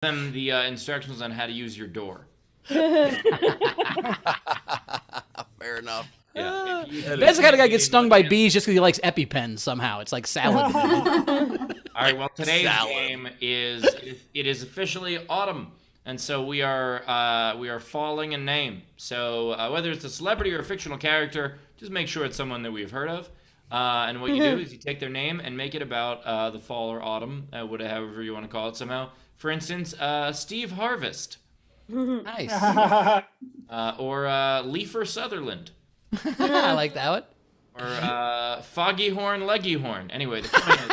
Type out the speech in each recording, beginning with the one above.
them the instructions on how to use your door. Fair enough. Yeah. Ben's the kind of guy who gets stung by bees just because he likes EpiPens somehow. It's like salad. All right. Well, today's game is it is officially autumn, and so we are falling in name. So whether it's a celebrity or a fictional character, just make sure it's someone that we've heard of. And what you do is you take their name and make it about the fall or autumn, however you want to call it somehow. For instance, Steve Harvest. Nice. Or Leifer Sutherland. I like that one. Or Foggy Horn, Leggy Horn. Anyway, the point is...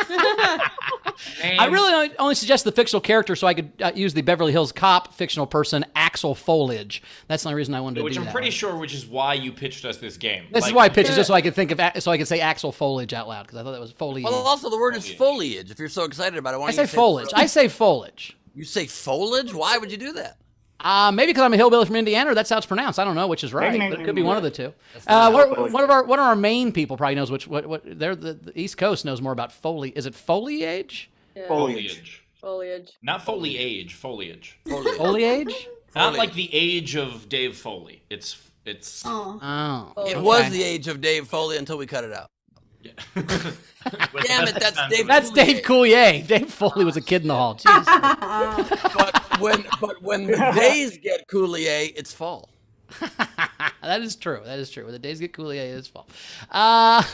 I really only suggest the fictional character so I could use the Beverly Hills Cop fictional person, Axel Foliage. That's the only reason I wanted to do that. Which I'm pretty sure, which is why you pitched us this game. This is why I pitched it, just so I could think of, so I could say Axel Foliage out loud, because I thought that was foliage. Well, also the word is foliage. If you're so excited about it, why I don't you say foliage. I say foliage. You say foliage? Why would you do that? Maybe because I'm a hillbilly from Indiana, or that's how it's pronounced. I don't know which is right. But it could be one of the two. One of our main people probably knows what they're the East Coast knows more about foliage. Is it foliage? Yeah. Foliage. Not foliage. Foliage. Foliage? Not like the age of Dave Foley. It's. Oh. It was the age of Dave Foley until we cut it out. Yeah. Damn it, that's Dave. That's Dave Coulier. Dave Foley was a kid in the hall. But when the days get Coulier, it's fall. That is true. That is true. When the days get Coulier, it is fall. Well,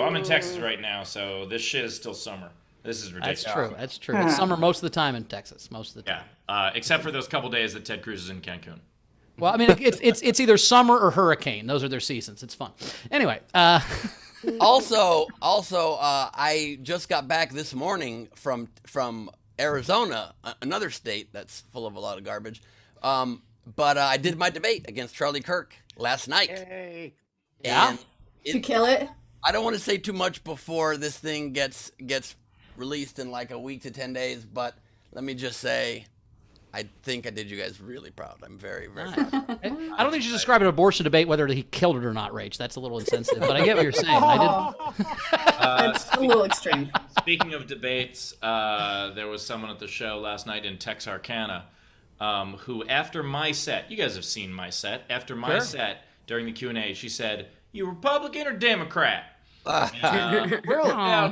I'm in Texas right now, so this shit is still summer. This is ridiculous. That's true. That's true. It's summer most of the time in Texas. Most of the time. Yeah. Except for those couple days that Ted Cruz is in Cancun. Well, I mean, it's either summer or hurricane. Those are their seasons. It's fun. Anyway. Also, I just got back this morning from Arizona, another state that's full of a lot of garbage. But I did my debate against Charlie Kirk last night. Yay. Yeah. Did you kill it? I don't want to say too much before this thing gets released in like a week to 10 days, but let me just say, I think I did you guys really proud. I'm very, very proud. I don't think you should describe an abortion debate whether he killed it or not, Rach. That's a little insensitive, but I get what you're saying. That's a little extreme. Speaking of debates, there was someone at the show last night in Texarkana who, after my set, you guys have seen my set, after my set during the Q&A, she said, "You Republican or Democrat?"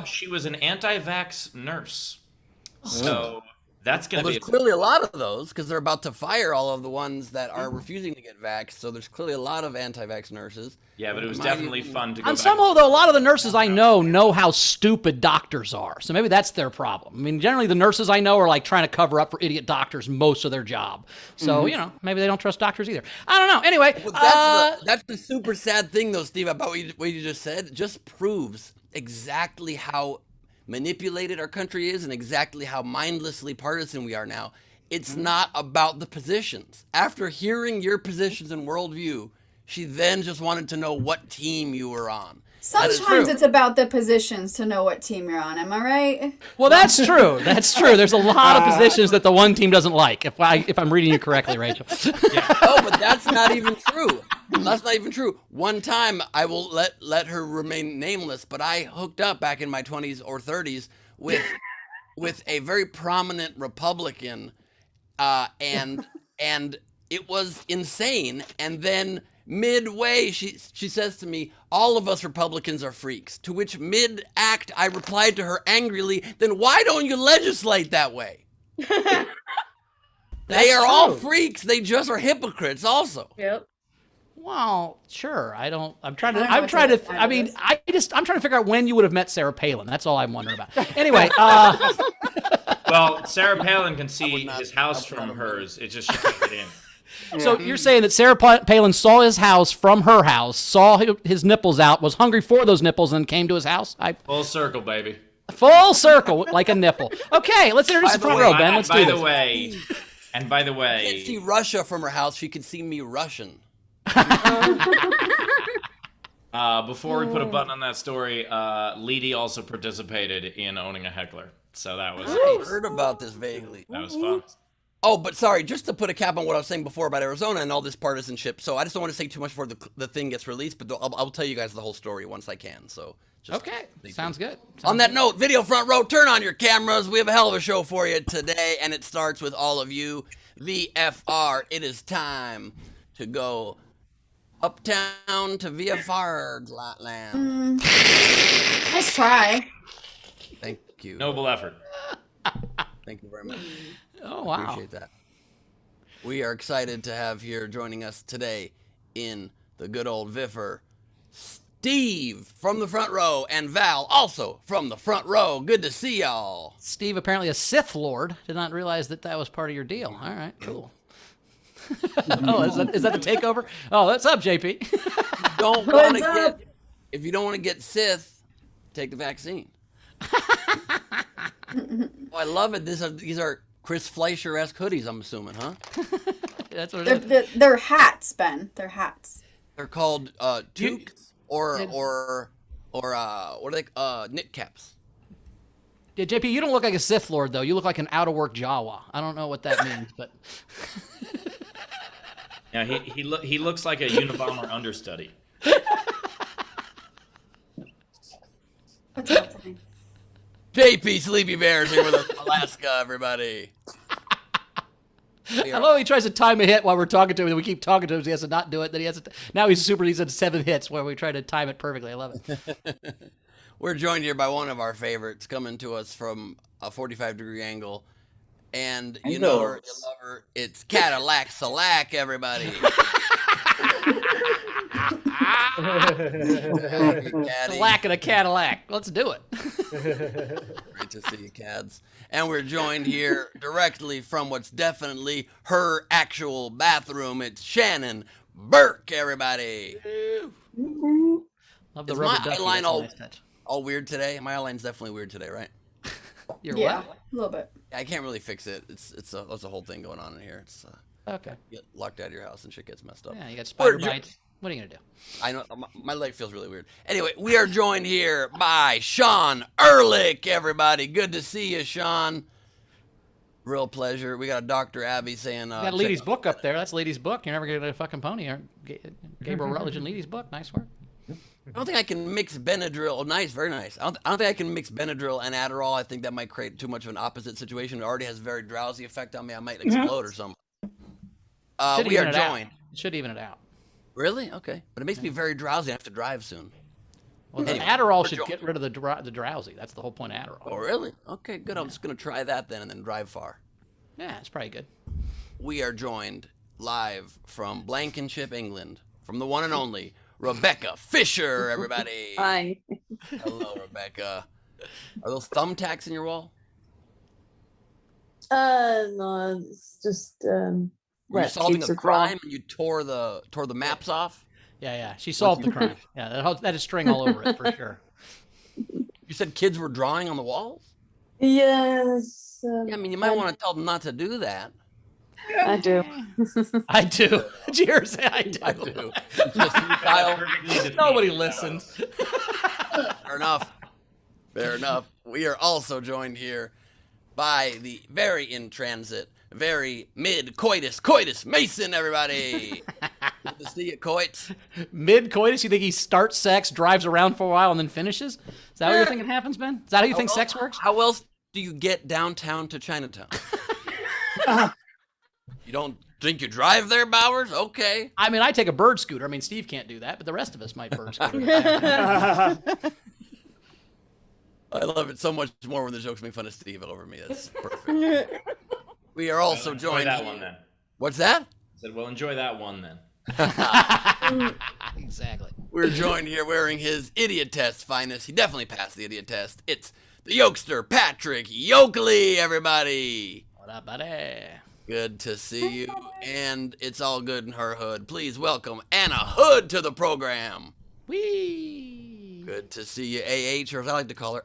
She was an anti-vax nurse. So that's going to be... There's clearly a lot of those because they're about to fire all of the ones that are refusing to get vaxxed. So there's clearly a lot of anti-vax nurses. Yeah, but it was definitely fun to go On back. some level, though, a lot of the nurses I know how stupid doctors are. So maybe that's their problem. I mean, generally the nurses I know are like trying to cover up for idiot doctors most of their job. So, maybe they don't trust doctors either. I don't know. Anyway. Well, that's the super sad thing, though, Steve, about what you just said. It just proves exactly how manipulated our country is and exactly how mindlessly partisan we are now. It's not about the positions. After hearing your positions and worldview, she then just wanted to know what team you were on. Sometimes it's about the positions to know what team you're on. Am I right? Well, that's true. That's true. There's a lot of positions that the one team doesn't like, if I'm reading you correctly, Rachel. Oh, but that's not even true. That's not even true. One time, I will let her remain nameless, but I hooked up back in my 20s or 30s with a very prominent Republican, and it was insane. And then midway, she says to me, "All of us Republicans are freaks." To which mid-act, I replied to her angrily, "Then why don't you legislate that way?" They are all freaks. They just are hypocrites also. Yep. Well, sure. I'm trying to figure out when you would have met Sarah Palin. That's all I'm wondering about. Anyway, Well, Sarah Palin can see his house from hers. It's just she can't get in. So you're saying that Sarah Palin saw his house from her house, saw his nipples out, was hungry for those nipples, and came to his house? Full circle, baby. Full circle, like a nipple. Okay, let's introduce the front row, Ben. Let's do this. By the She way, can't see Russia from her house. She could see me Russian. before we put a button on that story, Leedy also participated in owning a heckler. So that was I heard about this vaguely. that was fun. Oh, but sorry, just to put a cap on what I was saying before about Arizona and all this partisanship. So I just don't want to say too much before the thing gets released, but I'll tell you guys the whole story once I can. So just Okay, sounds good. On that note, video front row, turn on your cameras. We have a hell of a show for you today, and it starts with all of you. VFR, it is time to go uptown to VFR land. Let's try. Thank you. Noble effort. Thank you very much. Oh, wow. Appreciate that. We are excited to have here joining us today in the good old VIFR, Steve from the front row and Val also from the front row. Good to see y'all. Steve, apparently a Sith Lord. Did not realize that was part of your deal. All right, cool. Oh, is that the takeover? Oh, what's up, JP? If you don't want to get Sith, take the vaccine. Oh, I love it. These are Chris Fleischer-esque hoodies, I'm assuming, huh? That's what it is. They're hats, Ben. They're hats. They're called toques or what are they? Knit caps. Yeah, JP, you don't look like a Sith Lord, though. You look like an out-of-work Jawa. I don't know what that means, but... Yeah, he looks like a Unabomber understudy. What's happening? JP Sleepy Bears here with us from Alaska, everybody. I love he tries to time a hit while we're talking to him, and we keep talking to him, so he has to not do it. Then now he's at 7 hits where we try to time it perfectly. I love it. We're joined here by one of our favorites coming to us from a 45-degree angle. And you know her, you love her. It's Cadillac Salac, everybody. Salac and a Cadillac. Let's do it. Great to see you, Cads. And we're joined here directly from what's definitely her actual bathroom. It's Shannon Burke, everybody. Love the Is rubber my ducky. eyeline That's a nice touch. all weird today? My eyeline's definitely weird today, right? Yeah, a little bit. I can't really fix it. It's a whole thing going on in here. It's Okay. you get locked out of your house and shit gets messed up. Yeah, you got spider bites. What are you going to do? I know my leg feels really weird. Anyway, we are joined here by Sean Ehrlich, everybody. Good to see you, Sean. Real pleasure. We got Dr. Abby saying. You got Leedy's book up there. That's Leedy's book. You're never going to get a fucking pony. Gabriel Rutledge and Leedy's book. Nice work. I don't think I can mix Benadryl. Oh, nice, very nice. I don't think I can mix Benadryl and Adderall. I think that might create too much of an opposite situation. It already has a very drowsy effect on me. I might explode or something. We are joined. It should even it out. Really? Okay. But it makes me very drowsy. I have to drive soon. Well, Anyway, Adderall should get rid of the drowsy. That's the whole point of Adderall. Oh, really? Okay, good. I'm just going to try that then and then drive far. Yeah, it's probably good. We are joined live from Blankenship, England, from the one and only Rebecca Fisher, everybody. Hi. Hello, Rebecca. Are those thumbtacks in your wall? No, it's just Were you solving a crime and you tore the maps off? Yeah. She solved the crime. Yeah, that is string all over it for sure. You said kids were drawing on the walls? Yes. Yeah, I mean, you might want to tell them not to do that. I do. I do. Did you hear her say I do? I do. Just Kyle. Nobody listens. Fair enough. Fair enough. We are also joined here by the very in transit, very mid-coitus Mason, everybody. Good to see you, Coit. Mid-coitus? You think he starts sex, drives around for a while, and then finishes? Is that what you're thinking happens, Ben? Is that how you think sex works? How else do you get downtown to Chinatown? You don't think you drive there, Bowers? Okay. I mean, I take a bird scooter. I mean, Steve can't do that, but the rest of us might bird scooter. I love it so much more when the jokes make fun of Steve over me. That's perfect. We are also joined. Enjoy that one then. What's that? I said, well, enjoy that one then. Exactly. We're joined here wearing his idiot test finest. He definitely passed the idiot test. It's the Yokester Patrick Yoakley, everybody. What up, buddy? Good to see you. And it's all good in her hood. Please welcome Anna Hood to the program. Whee! Good to see you, AH, or as I like to call her,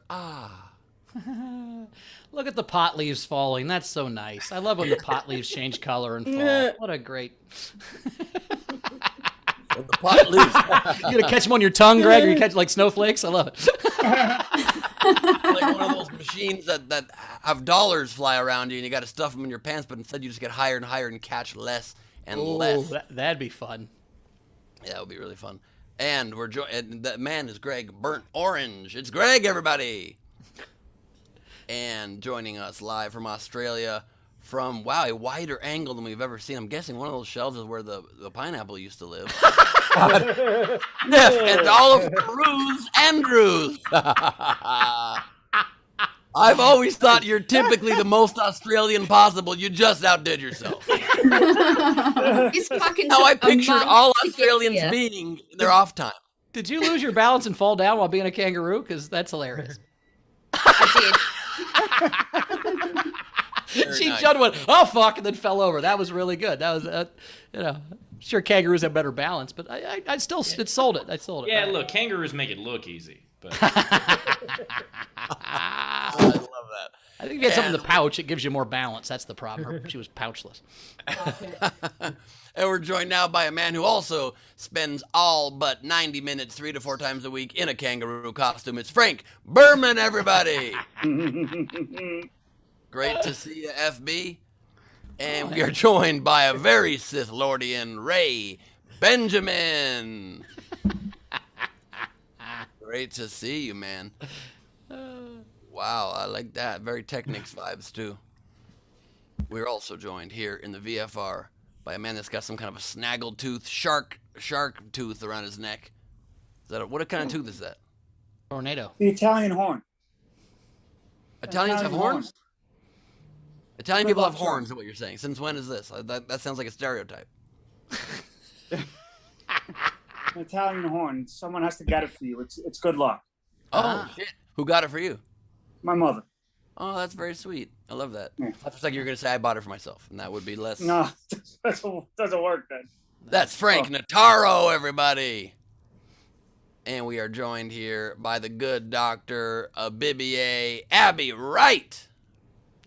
Look at the pot leaves falling. That's so nice. I love when the pot leaves change color and fall. What a great... The pot leaves. You gonna catch them on your tongue, Greg, or you catch like snowflakes? I love it. Like one of those machines that have dollars fly around you, and you got to stuff them in your pants, but instead you just get higher and higher and catch less and less. That'd be fun. Yeah, it would be really fun. And that man is Greg Burnt Orange. It's Greg, everybody. And joining us live from Australia, from a wider angle than we've ever seen. I'm guessing one of those shelves is where the pineapple used to live. Yes, and all of Cruz Andrews. I've always thought you're typically the most Australian possible. You just outdid yourself. He's fucking How I pictured all to get Australians here. being their off time. Did you lose your balance and fall down while being a kangaroo? Because that's hilarious. I Very She nice. just went, oh fuck, and then fell over. That was really good. That was, sure kangaroos have better balance, but I still sold it. I sold it. Yeah, look, kangaroos make it look easy, but I love that. I think if you had something in the pouch, it gives you more balance. That's the problem. She was pouchless. And we're joined now by a man who also spends all but 90 minutes 3 to 4 times a week in a kangaroo costume. It's Frank Berman, everybody. Great to see you, FB. And we are joined by a very Sith Lordian Ray Benjamin. Great to see you, man. Wow, I like that. Very Technics vibes, too. We're also joined here in the VFR by a man that's got some kind of a snaggle tooth, shark tooth around his neck. What kind of tooth is that? Tornado. The Italian horn. Italians have Italian horns? Italian people Good have luck, horns, is what you're saying. Since when is this? That sounds like a stereotype. An Italian horn. Someone has to get it for you. It's good luck. Oh, shit. Who got it for you? My mother. Oh, that's very sweet. I love that. Yeah. I was like you were going to say I bought it for myself, and that would be less. No, doesn't work then. That's Frank Notaro, everybody. And we are joined here by the good doctor of Bibier, Abby Wright.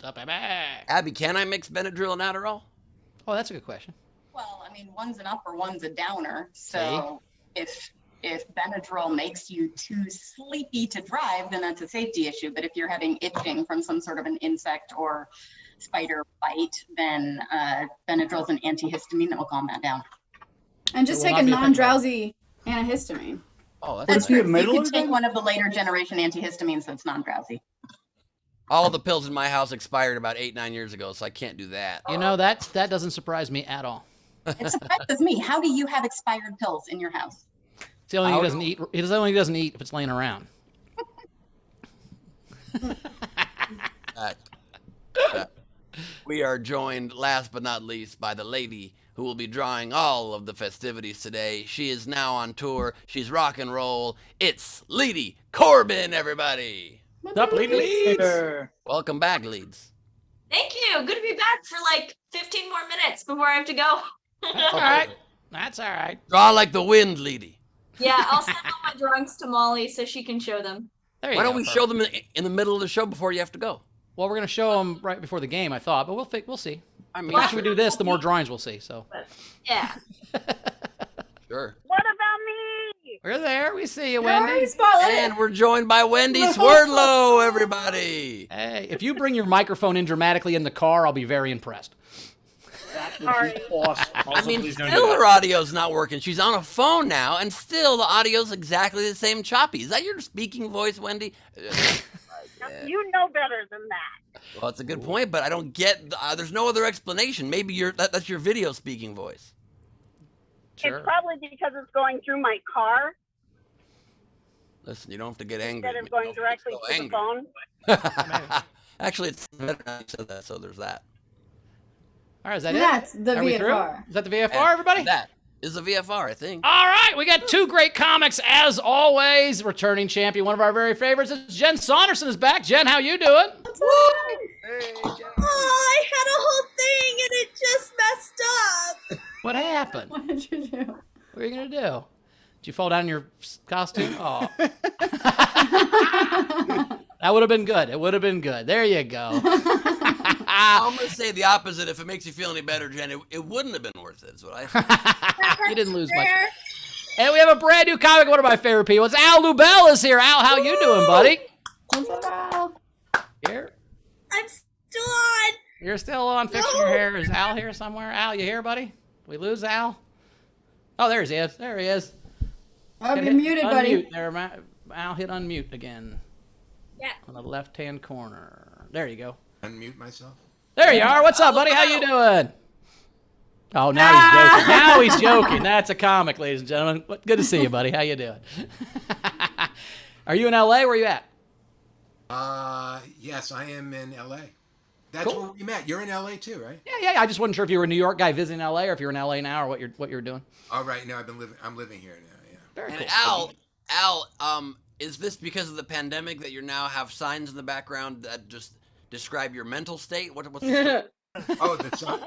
Up, baby. Abby, can I mix Benadryl and Adderall? Oh, that's a good question. Well, I mean, one's an upper, one's a downer. So if Benadryl makes you too sleepy to drive, then that's a safety issue. But if you're having itching from some sort of an insect or spider bite, then Benadryl's an antihistamine that will calm that down. And just It will take a not be effective. non-drowsy antihistamine. Oh, that's That's it be a true. You middle could or take then? one of the later generation antihistamines that's non-drowsy. all the pills in my house expired about 8-9 years ago, so I can't do that. You know, that doesn't surprise me at all. It surprises me. How do you have expired pills in your house? It's the only thing How he doesn't eat. It's the only thing he doesn't eat if it's laying around. We are joined, last but not least, by the lady who will be drawing all of the festivities today. She is now on tour. She's rock and roll. It's Leedy Corbin, everybody. Up, Leeds. Welcome back, Leeds. Thank you. Good to be back for like 15 more minutes before I have to go. That's all right. That's all right. Draw like the wind, Leedy. Yeah, I'll send all my drawings to Molly so she can show them. There you Why go. don't we show them in the middle of the show before you have to go? Well, we're gonna show them right before the game, I thought, but we'll see. I mean, The faster we do this, the more drawings we'll see. So But yeah. sure. What about me? we're there. We see you, Wendy. Wendy. Spotlight. And we're joined by Wendy Swerdlow, everybody. Hey, if you bring your microphone in dramatically in the car, I'll be very impressed. That would be awesome. I also mean, please don't still do that. her audio's not working. She's on a phone now, and still the audio's exactly the same choppy. Is that your speaking voice, Wendy? You know better than that. Well, that's a good point, but I don't get. There's no other explanation. Maybe that's your video speaking voice. Sure. It's probably because it's going through my car Listen, you don't have to get angry. instead at of me. going Don't be directly so to the angry. phone. Actually, it's better now you said that, so there's that. All right, is that it? That's the Are we through? VFR. Is that the VFR, everybody? That is a VFR, I think. All right, we got two great comics as always. Returning champion, one of our very favorites, is Jen Saunderson is back. Jen, how you doing? Oh, I had a whole thing and it just messed up. What happened? What did you do? What are you gonna do? Did you fall down in your costume? Oh, that would have been good. It would have been good. There you go. I'm going to say the opposite. If it makes you feel any better, Jen, it wouldn't have been worth it, is what I think. You didn't lose much. And we have a brand new comic, one of my favorite people. It's Al Lubel is here. Al, how you doing, buddy? What's up, Al? Here? I'm still on. You're still on fixing your hair. Is Al here somewhere? Al, you here, buddy? We lose Al? Oh, there he is. There he is. Oh, you're muted, buddy. Unmute there, Al, hit unmute again. Yeah. On the left-hand corner. There you go. Unmute myself. There you are. What's up, buddy? How you doing? Oh, now he's joking. Now he's joking. That's a comic, ladies and gentlemen. Good to see you, buddy. How you doing? Are you in L.A.? Where are you at? Yes, I am in LA. That's Cool. where we met. You're in LA too, right? Yeah. I just wasn't sure if you were a New York guy visiting LA or if you're in LA now or what you're doing. All right, now I'm living here now. Yeah. Very And cool. Al, is this because of the pandemic that you now have signs in the background that just describe your mental state? What's the Oh, the sign.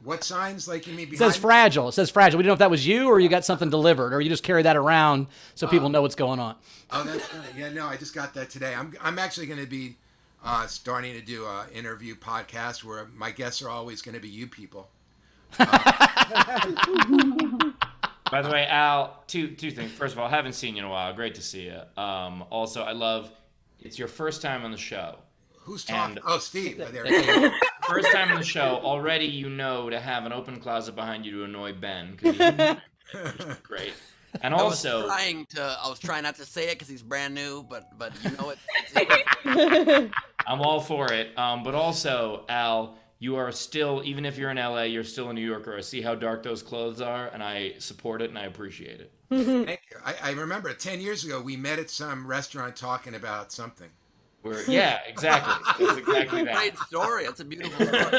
What signs? Like you mean It behind? says fragile. It says fragile. We don't know if that was you or you got something delivered or you just carry that around so people know what's going on. Oh, that's right. Yeah, no, I just got that today. I'm actually going to be starting to do a interview podcast where my guests are always going to be you people. By the way, Al, two things. First of all, haven't seen you in a while. Great to see you. Also, I love it's your first time on the show. Who's talking? Oh, Steve. Oh, there First time on the show. Already, to have an open closet behind you to annoy Ben. 'Cause he's great. And also, I was trying not to say it because he's brand new, but you know it. I'm all for it. But also, Al, you are still, even if you're in LA, you're still a New Yorker. I see how dark those clothes are, and I support it and I appreciate it. Thank you. I remember 10 years ago we met at some restaurant talking about something. Yeah, exactly. It's exactly that. Great story. That's a beautiful story.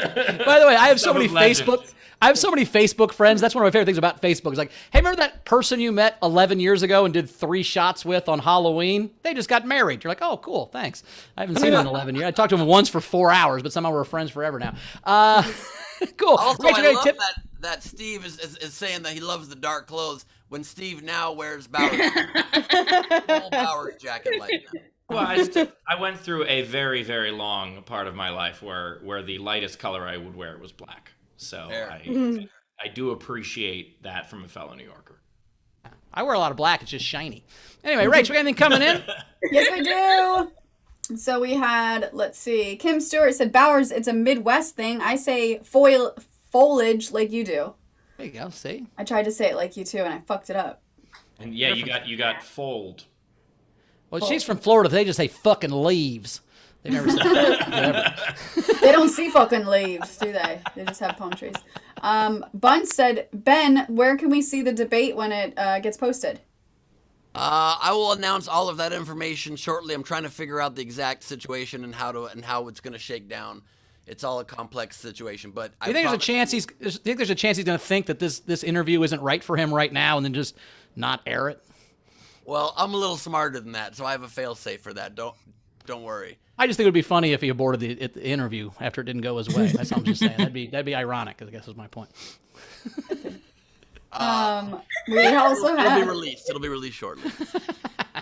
By the way, I have so many Facebook friends. That's one of my favorite things about Facebook. It's like, hey, remember that person you met 11 years ago and did 3 shots with on Halloween? They just got married. You're like, oh, cool, thanks. I haven't seen them in 11 years. I talked to them once for 4 hours, but somehow we're friends forever now. Cool. Also, Rachel, I love that Steve is saying that he loves the dark clothes when Steve now wears Bowers. Full Bowers jacket like that. Well, I went through a very, very long part of my life where the lightest color I would wear was black. So I do appreciate that from a fellow New Yorker. I wear a lot of black. It's just shiny. Anyway, Rach, we got anything coming in? Yes, we do. So we had, let's see, Kim Stewart said, Bowers, it's a Midwest thing. I say foliage like you do. There you go. See? I tried to say it like you too, and I fucked it up. And yeah, you got fold. Well, she's from Florida. They just say fucking leaves. They never say whatever. They don't see fucking leaves, do they? They just have palm trees. Bunch said, Ben, where can we see the debate when it gets posted? I will announce all of that information shortly. I'm trying to figure out the exact situation and how it's going to shake down. It's all a complex situation, but Do you think there's a chance he's going to think that this interview isn't right for him right now and then just not air it? Well, I'm a little smarter than that, so I have a fail-safe for that. Don't worry. I just think it would be funny if he aborted the interview after it didn't go his way. That's all I'm just saying. That'd be ironic, I guess is my point. We also have... It'll be released shortly.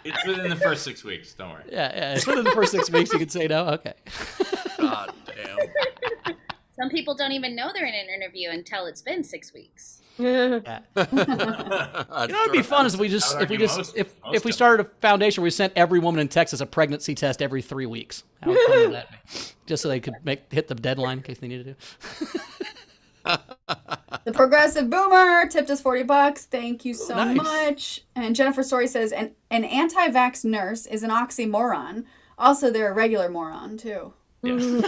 It's within the first 6 weeks. Don't worry. Yeah. It's within the first 6 weeks. You could say no. Okay. God damn. Some people don't even know they're in an interview until it's been 6 weeks. Yeah. It'd be fun is if we started a foundation where we sent every woman in Texas a pregnancy test every 3 weeks. How fun would that be? Just so they could hit the deadline in case they needed to. The Progressive Boomer tipped us $40. Thank you so Nice. much. And Jennifer Story says, an anti-vax nurse is an oxymoron. Also, they're a regular moron, too. Yeah.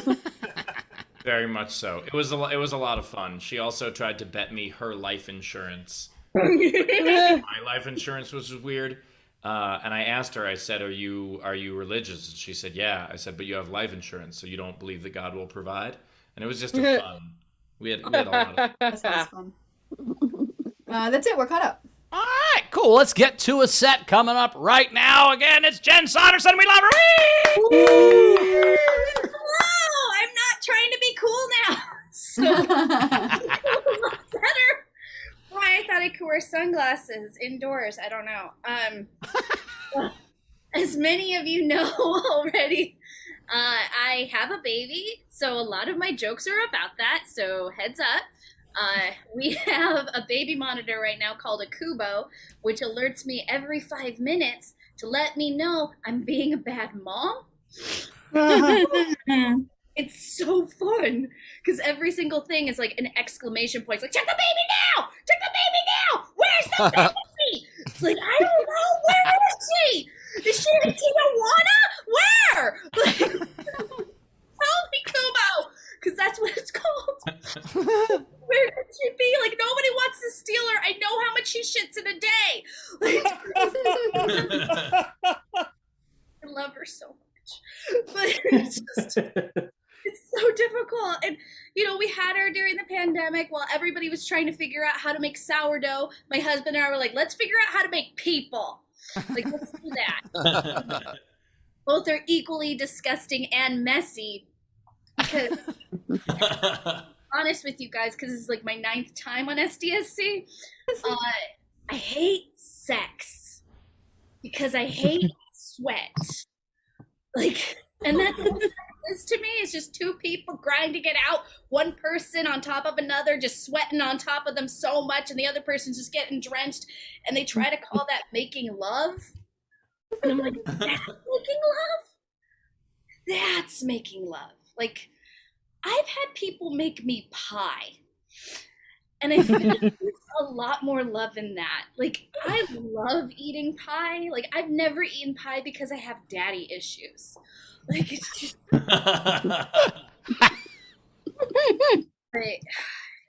Very much so. It was a lot of fun. She also tried to bet me her life insurance. My life insurance was weird. And I asked her, I said, are you religious? And she said, yeah. I said, but you have life insurance, so you don't believe that God will provide? And it was just a fun. We had a lot of fun. That sounds fun. That's it. We're caught up. All right, cool. Let's get to a set coming up right now. Again, it's Jen Saunderson. We love her. Hello! I'm not trying to be cool now. So better. Why I thought I could wear sunglasses indoors. I don't know. As many of you know already, I have a baby, so a lot of my jokes are about that. So heads up. We have a baby monitor right now called a Kubo, which alerts me every 5 minutes to let me know I'm being a bad mom. It's so fun because every single thing is like an exclamation point. It's like, check the baby now! Check the baby now! Where's the baby? It's like, I don't know. Where is she? Is she in Tijuana? Where? Like, tell me, Kumo, because that's what it's called. Where could she be? Like, nobody wants to steal her. I know how much she shits in a day. Like, I love her so much, but it's just. It's so difficult. And, you know, we had her during the pandemic while everybody was trying to figure out how to make sourdough. My husband and I were like, let's figure out how to make people. Like, let's do that. Both are equally disgusting and messy. Because, honest with you guys, because this is like my 9th time on SDSC, I hate sex. Because I hate sweat. Like, and that's what sex is to me. It's just two people grinding it out, one person on top of another, just sweating on top of them so much, and the other person's just getting drenched, and they try to call that making love. And I'm like, that's making love? That's making love. Like, I've had people make me pie, and I feel like there's a lot more love in that. Like, I love eating pie. Like, I've never eaten pie because I have daddy issues. Like, it's just...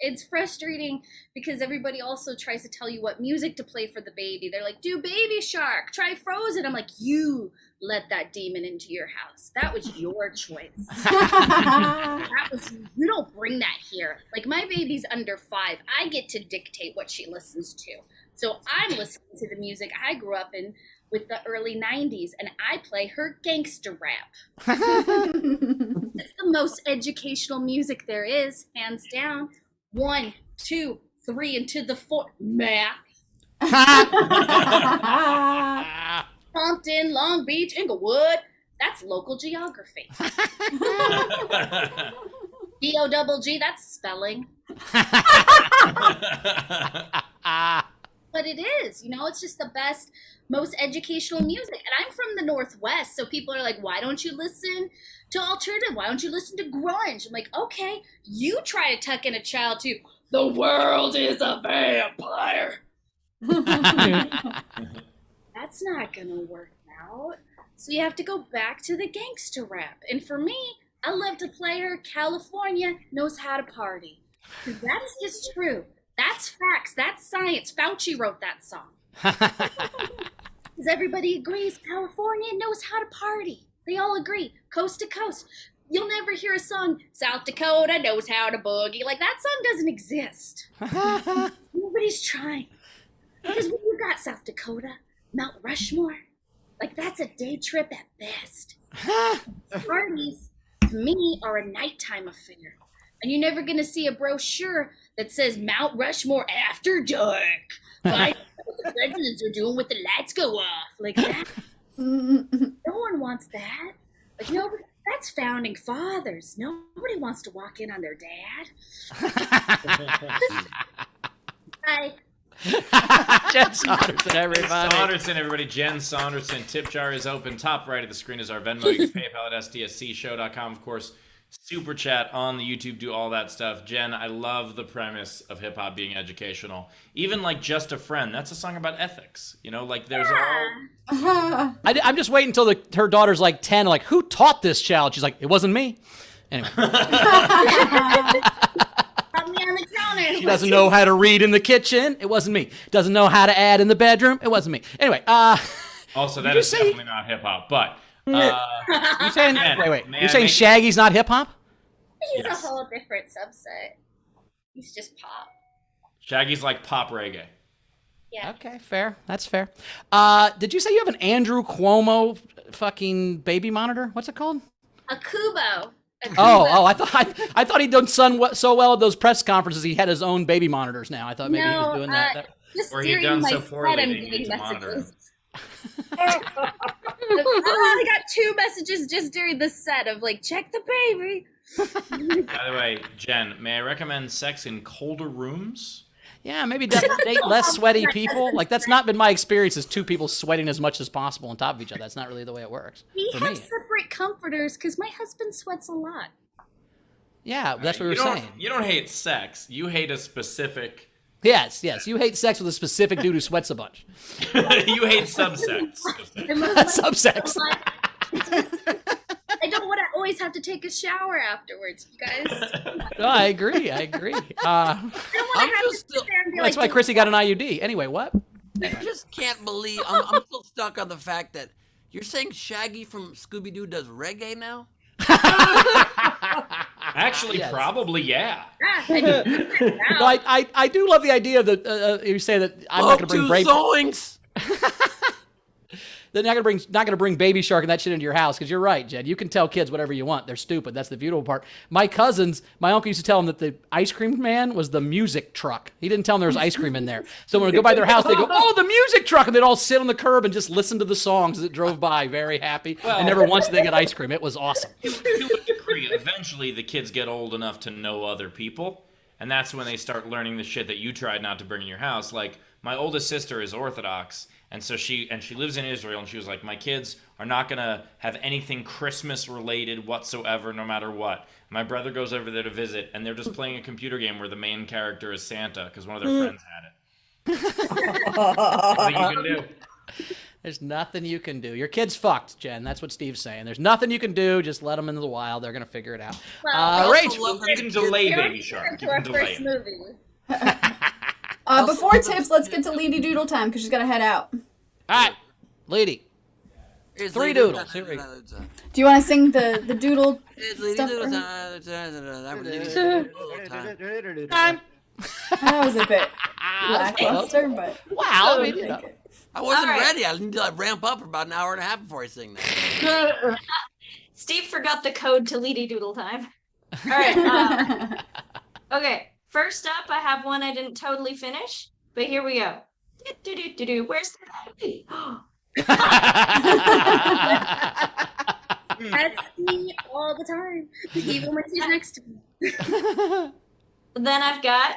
It's frustrating because everybody also tries to tell you what music to play for the baby. They're like, do Baby Shark, try Frozen. I'm like, you let that demon into your house. That was your choice. You don't bring that here. Like, my baby's under 5. I get to dictate what she listens to. So I'm listening to the music I grew up in with the early 90s, and I play her gangster rap. It's the most educational music there is, hands down. 1, 2, 3, and to the 4. Math. Compton, Long Beach, Inglewood. That's local geography. D-O-double-G, that's spelling. But it is, you know, it's just the best, most educational music. And I'm from the Northwest, so people are like, why don't you listen to alternative? Why don't you listen to grunge? I'm like, okay, you try to tuck in a child to the world is a vampire. That's not gonna work out. So you have to go back to the gangster rap. And for me, I love to play her California Knows How to Party. Because that is just true. That's facts. That's science. Fauci wrote that song. Because everybody agrees California knows how to party. They all agree, coast to coast. You'll never hear a song, South Dakota knows how to boogie. Like, that song doesn't exist. Nobody's trying. Because when you got South Dakota, Mount Rushmore, like, that's a day trip at best. Parties, to me, are a nighttime affair. And you're never going to see a brochure that says Mount Rushmore after dark. Find out what the presidents are doing with the lights go off. Like that. No one wants that. Like, nobody. That's founding fathers. Nobody wants to walk in on their dad. Hi. Jen Saunderson, everybody. Saunderson, everybody. Jen Saunderson. Tip jar is open. Top right of the screen is our Venmo. You can PayPal at sdscshow.com, of course. Super chat on the YouTube, do all that stuff. Jen, I love the premise of hip hop being educational. Even like Just a Friend, that's a song about ethics. You know, like there's all. I'm just waiting until her daughter's like 10. Like, who taught this child? She's like, it wasn't me. Anyway. Put me on the counter. She doesn't know how to read in the kitchen. It wasn't me. Doesn't know how to add in the bedroom. It wasn't me. Anyway. Also, that is definitely not hip hop, but. You saying wait? You're saying Shaggy's not hip hop? He's a whole different subset. He's just pop. Shaggy's like pop reggae. Yeah. Okay, fair. That's fair. Did you say you have an Andrew Cuomo fucking baby monitor? What's it called? A Kubo. Oh! I thought he'd done so well at those press conferences. He had his own baby monitors now. I thought maybe he was doing that. Just or he'd done so poorly. I'm getting messages. I got 2 messages just during the set of like, check the baby. By the way, Jen, may I recommend Sex in Colder Rooms? Yeah, maybe date less sweaty people. Like, that's not been my experience, is two people sweating as much as possible on top of each other. That's not really the way it works. We for have me. separate comforters because my husband sweats a lot. Yeah, that's what we were saying. You don't hate sex. You hate a specific... Yes. You hate sex with a specific dude who sweats a bunch. You hate subsex. Subsex. I don't want to always have to take a shower afterwards, you guys. No, I agree. That's why Chrissy got an IUD. Anyway, what? I just can't believe I'm still stuck on the fact that you're saying Shaggy from Scooby-Doo does reggae now? Actually, Yes. Probably, yeah. No, I do love the idea that you say that I'm not going to bring zoinks. They're not gonna bring Baby Shark and that shit into your house, because you're right, Jed. You can tell kids whatever you want. They're stupid. That's the beautiful part. My uncle used to tell them that the ice cream man was the music truck. He didn't tell them there was ice cream in there. So when we go by their house, they go, "Oh, the music truck," and they'd all sit on the curb and just listen to the songs as it drove by, very happy. And never once did they get ice cream. It was awesome. To a degree, eventually the kids get old enough to know other people, and that's when they start learning the shit that you tried not to bring in your house. Like, my oldest sister is Orthodox, and so she lives in Israel, and she was like, my kids are not going to have anything Christmas related whatsoever, no matter what. My brother goes over there to visit, and they're just playing a computer game where the main character is Santa, because one of their friends had it. Nothing you can do. There's nothing you can do. Your kid's fucked, Jen. That's what Steve's saying. There's nothing you can do. Just let them into the wild. They're going to figure it out. Rachel, you can delay Baby Shark. You can delay it. Movie. Before tips, let's get to Lady Doodle time because she's got to head out. All right, Lady. Here's Three Lady doodles. Doodle. Do you want to sing the doodle It's Lady stuff? Doodle Time. That was a bit lackluster, but wow. I mean, I wasn't All right. ready. I need to ramp up for about an hour and a half before I sing that. Steve forgot the code to Lady Doodle time. All right. Okay. First up, I have one I didn't totally finish, but here we go. Do-do-do-do-do. Where's the baby? That's me all the time, even when she's next to me. Then I've got.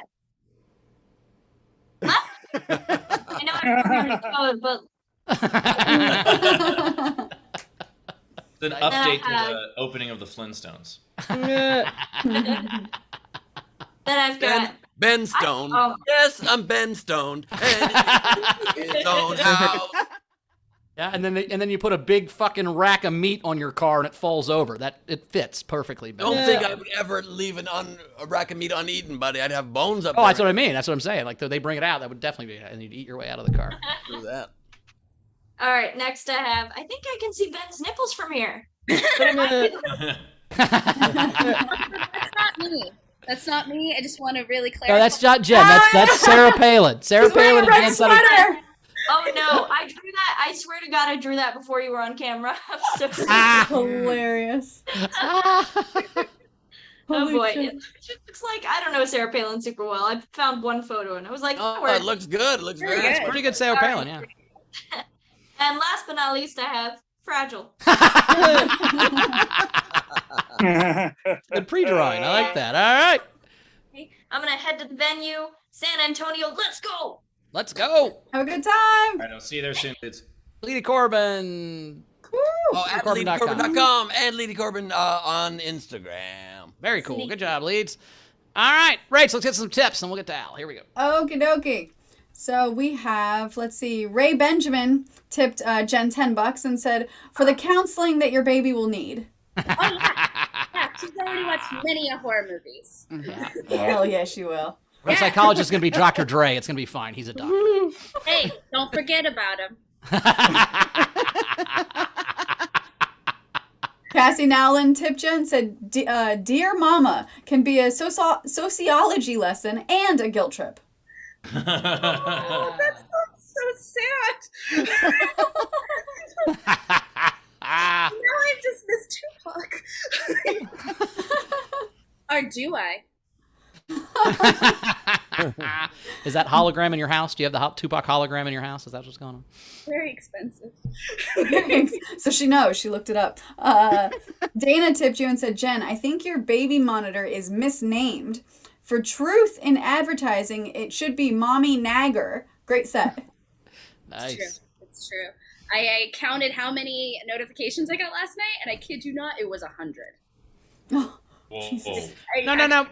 I know I don't remember the code, but It's an update to the opening of the Flintstones. then I've got. Ben Stone. Yes, I'm Ben Stone. And his own house. Yeah, and then you put a big fucking rack of meat on your car and it falls over. It fits perfectly. Ben. Don't think I would ever leave a rack of meat uneaten, buddy. I'd have bones up Oh, there. that's what I mean. That's what I'm saying. Like, they bring it out, that would definitely be, and you'd eat your way out of the car. Do that. All right, next I have. I think I can see Ben's nipples from here. That's not me. That's not me. I just want to really clarify. No, that's not Jen. That's Sarah Palin. Sarah Palin. red and sweater. Oh no, I drew that. I swear to God, I drew that before you were on camera. I'm so sorry. Hilarious. Oh Holy boy, shit. it just looks like I don't know Sarah Palin super well. I found one photo and I was like, Oh, that it looks good. It looks very It's good. pretty good Sarah Palin, yeah. And last but not least, I have Fragile. Good pre-drawing. I like that. All right. I'm gonna head to the venue, San Antonio. Let's go. Let's go. Have a good time. All right, I'll see you there soon, dudes. Lady Corbin. Oh, at LeadyCorbin.com and Lady Corbin on Instagram. Very cool. Good job, Leeds. All right, Rach, let's get some tips and we'll get to Al. Here we go. Okie dokie. So we have, let's see, Ray Benjamin tipped Jen $10 and said, for the counseling that your baby will need. Oh, yeah, she's already watched many horror movies. Hell yeah, she will. The psychologist is going to be Dr. Dre. It's going to be fine. He's a doctor. Hey, don't forget about him. Cassie Nowlin tipped Jen and said, Dear Mama can be a sociology lesson and a guilt trip. Oh, that's so sad. Now I just missed Tupac. Or do I? Is that hologram in your house? Do you have the Tupac hologram in your house? Is that what's going on? Very expensive. So she knows. She looked it up. Dana tipped you and said, Jen, I think your baby monitor is misnamed. For truth in advertising, it should be Mommy Nagger. Great set. Nice. It's true. It's true. I counted how many notifications I got last night, and I kid you not, it was 100. No.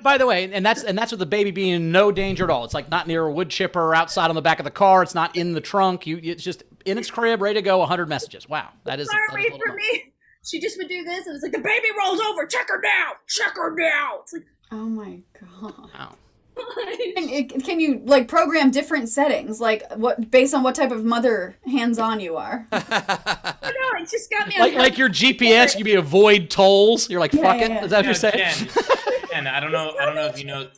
By the way, and that's with the baby being in no danger at all. It's like not near a wood chipper or outside on the back of the car. It's not in the trunk. It's just in its crib, ready to go. 100 messages. Wow, that is. Sorry for me. She just would do this, and it's like the baby rolls over. Check her down. Check her down. It's like, oh my god. Wow. Can you like program different settings, like what based on what type of mother hands-on you are? I know, it just got me. Like your GPS, you be avoid tolls. You're like, fuck it. Is that what you're saying? Jen, I don't know if you know.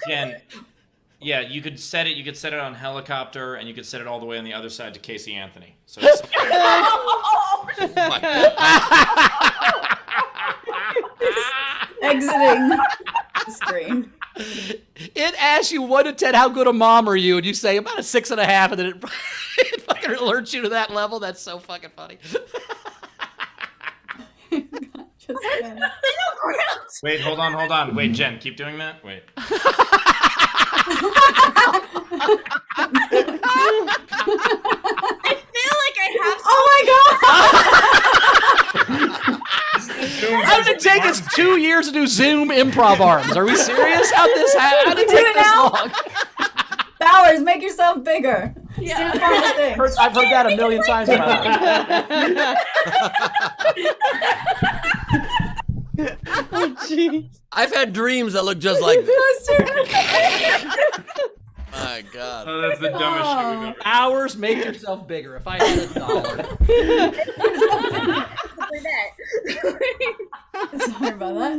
Jen, yeah, you could set it. You could set it on helicopter, and you could set it all the way on the other side to Casey Anthony. So. Exiting the screen. It asks you 1 to 10, how good a mom are you? And you say about a 6.5, and then it fucking alerts you to that level. That's so fucking funny. Wait, hold on. Wait, Jen, keep doing that. Wait. I feel like I have. Oh my god! How did it take us 2 years to do Zoom improv arms? Are we serious? How did it take this long? Bowers, make yourself bigger. Yeah. I've heard that a million times in my life. Oh, jeez. I've had dreams that look just like this. My God. Oh, that's the dumbest shit we've ever. Hours, make yourself bigger. If I had $1. Sorry about that.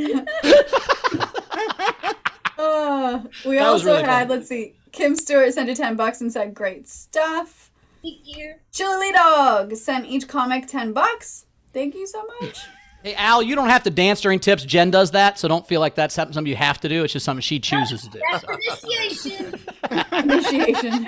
We That was also really had, fun. let's see, Kim Stewart sent you $10 and said, great stuff. Thank you. Chili Dog sent each comic $10. Thank you so much. Hey, Al, you don't have to dance during tips. Jen does that, so don't feel like that's something you have to do. It's just something she chooses to do. That's So. initiation. Initiation.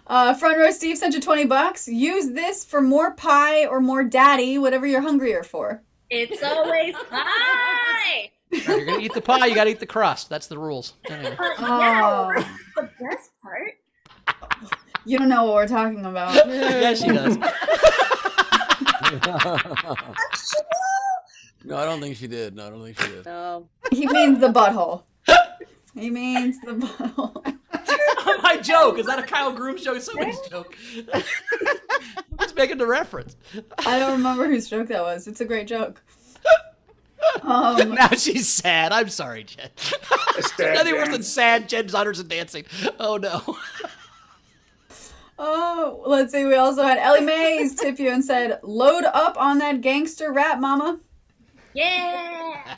Front Row Steve sent you $20. Use this for more pie or more daddy, whatever you're hungrier for. It's always pie. If you're going to eat the pie, you got to eat the crust. That's the rules. Anyway. Oh. The best part. You don't know what we're talking about. Yes, she does. No, I don't think she did. No. He means the butthole. He means the butthole. My joke. Is that a Kyle Groom joke? It's somebody's joke. I'm just making the reference. I don't remember whose joke that was. It's a great joke. Now she's sad. I'm sorry, Jen. Nothing worse than sad Jen Saunderson dancing. Oh, no. Oh, let's see. We also had Ellie Mays tip you and said, load up on that gangster rap, mama. Yeah.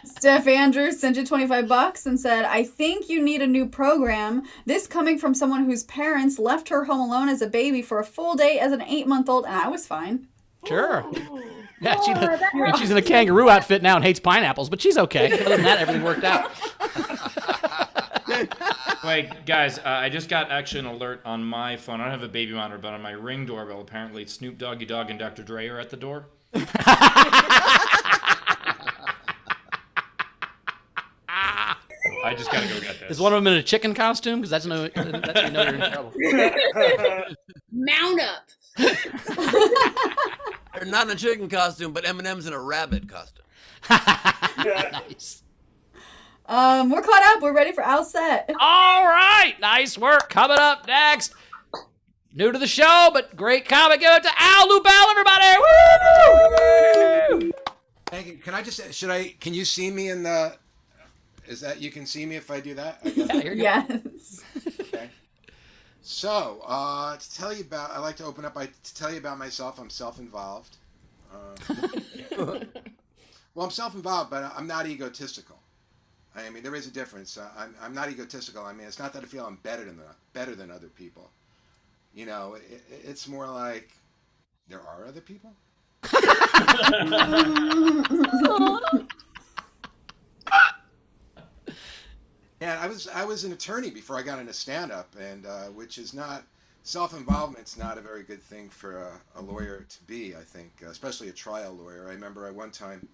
Steph Andrews sent you $25 and said, I think you need a new program. This coming from someone whose parents left her home alone as a baby for a full day as an 8-month-old, and I was fine. Sure. Yeah, she's in a kangaroo outfit now and hates pineapples, but she's okay. Other than that, everything worked out. Wait, guys, I just got actually an alert on my phone. I don't have a baby monitor, but on my Ring doorbell, apparently Snoop Doggy Dogg and Dr. Dre are at the door. I just gotta go get this. Is one of them in a chicken costume? Because that's when you know you're in trouble. Mount up. They're not in a chicken costume, but Eminem's in a rabbit costume. Nice. We're caught up. We're ready for Al's set. All right. Nice work. Coming up next. New to the show, but great comic. Give it to Al Lubel, everybody. Woo! Thank you. Can I just, can you see me in the, you can see me if I do that? Yes. Okay. So, to tell you about, I like to open up to tell you about myself. I'm self-involved. Well, I'm self-involved, but I'm not egotistical. I mean, there is a difference. I'm not egotistical. I mean, it's not that I feel I'm better than other people. You know, it's more like there are other people. And I was an attorney before I got into stand-up, and which is not self-involvement's not a very good thing for a lawyer to be. I think, especially a trial lawyer. I remember one time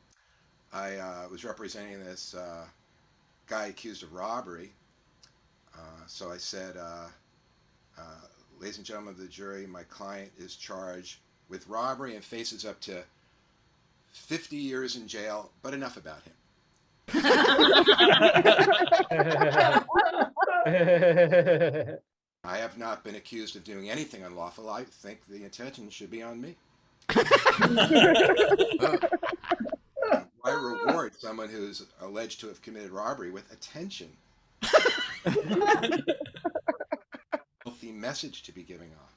I was representing this guy accused of robbery. So I said, ladies and gentlemen of the jury, my client is charged with robbery and faces up to 50 years in jail, but enough about him. I have not been accused of doing anything unlawful. I think the attention should be on me. Why reward someone who's alleged to have committed robbery with attention? Healthy message to be giving off.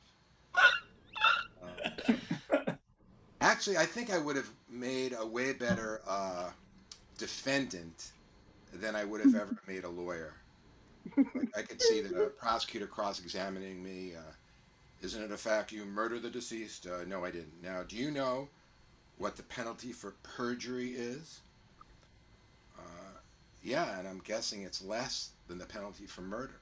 Actually, I think I would have made a way better defendant than I would have ever made a lawyer. Like, I could see the prosecutor cross-examining me. Isn't it a fact you murdered the deceased? No, I didn't. Now, do you know what the penalty for perjury is? Yeah, and I'm guessing it's less than the penalty for murder.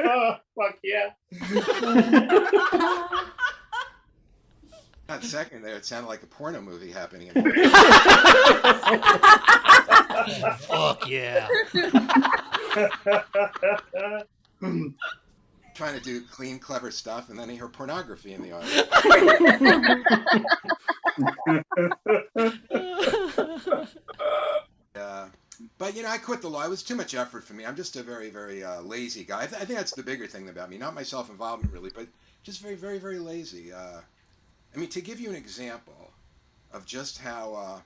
Oh, fuck yeah. That second there, it sounded like a porno movie happening. Fuck yeah. Trying to do clean, clever stuff, and then I hear pornography in the audience. But, you know, I quit the law. It was too much effort for me. I'm just a very, very lazy guy. I think that's the bigger thing about me. Not my self-involvement, really, but just very, very, very lazy. I mean, to give you an example of just how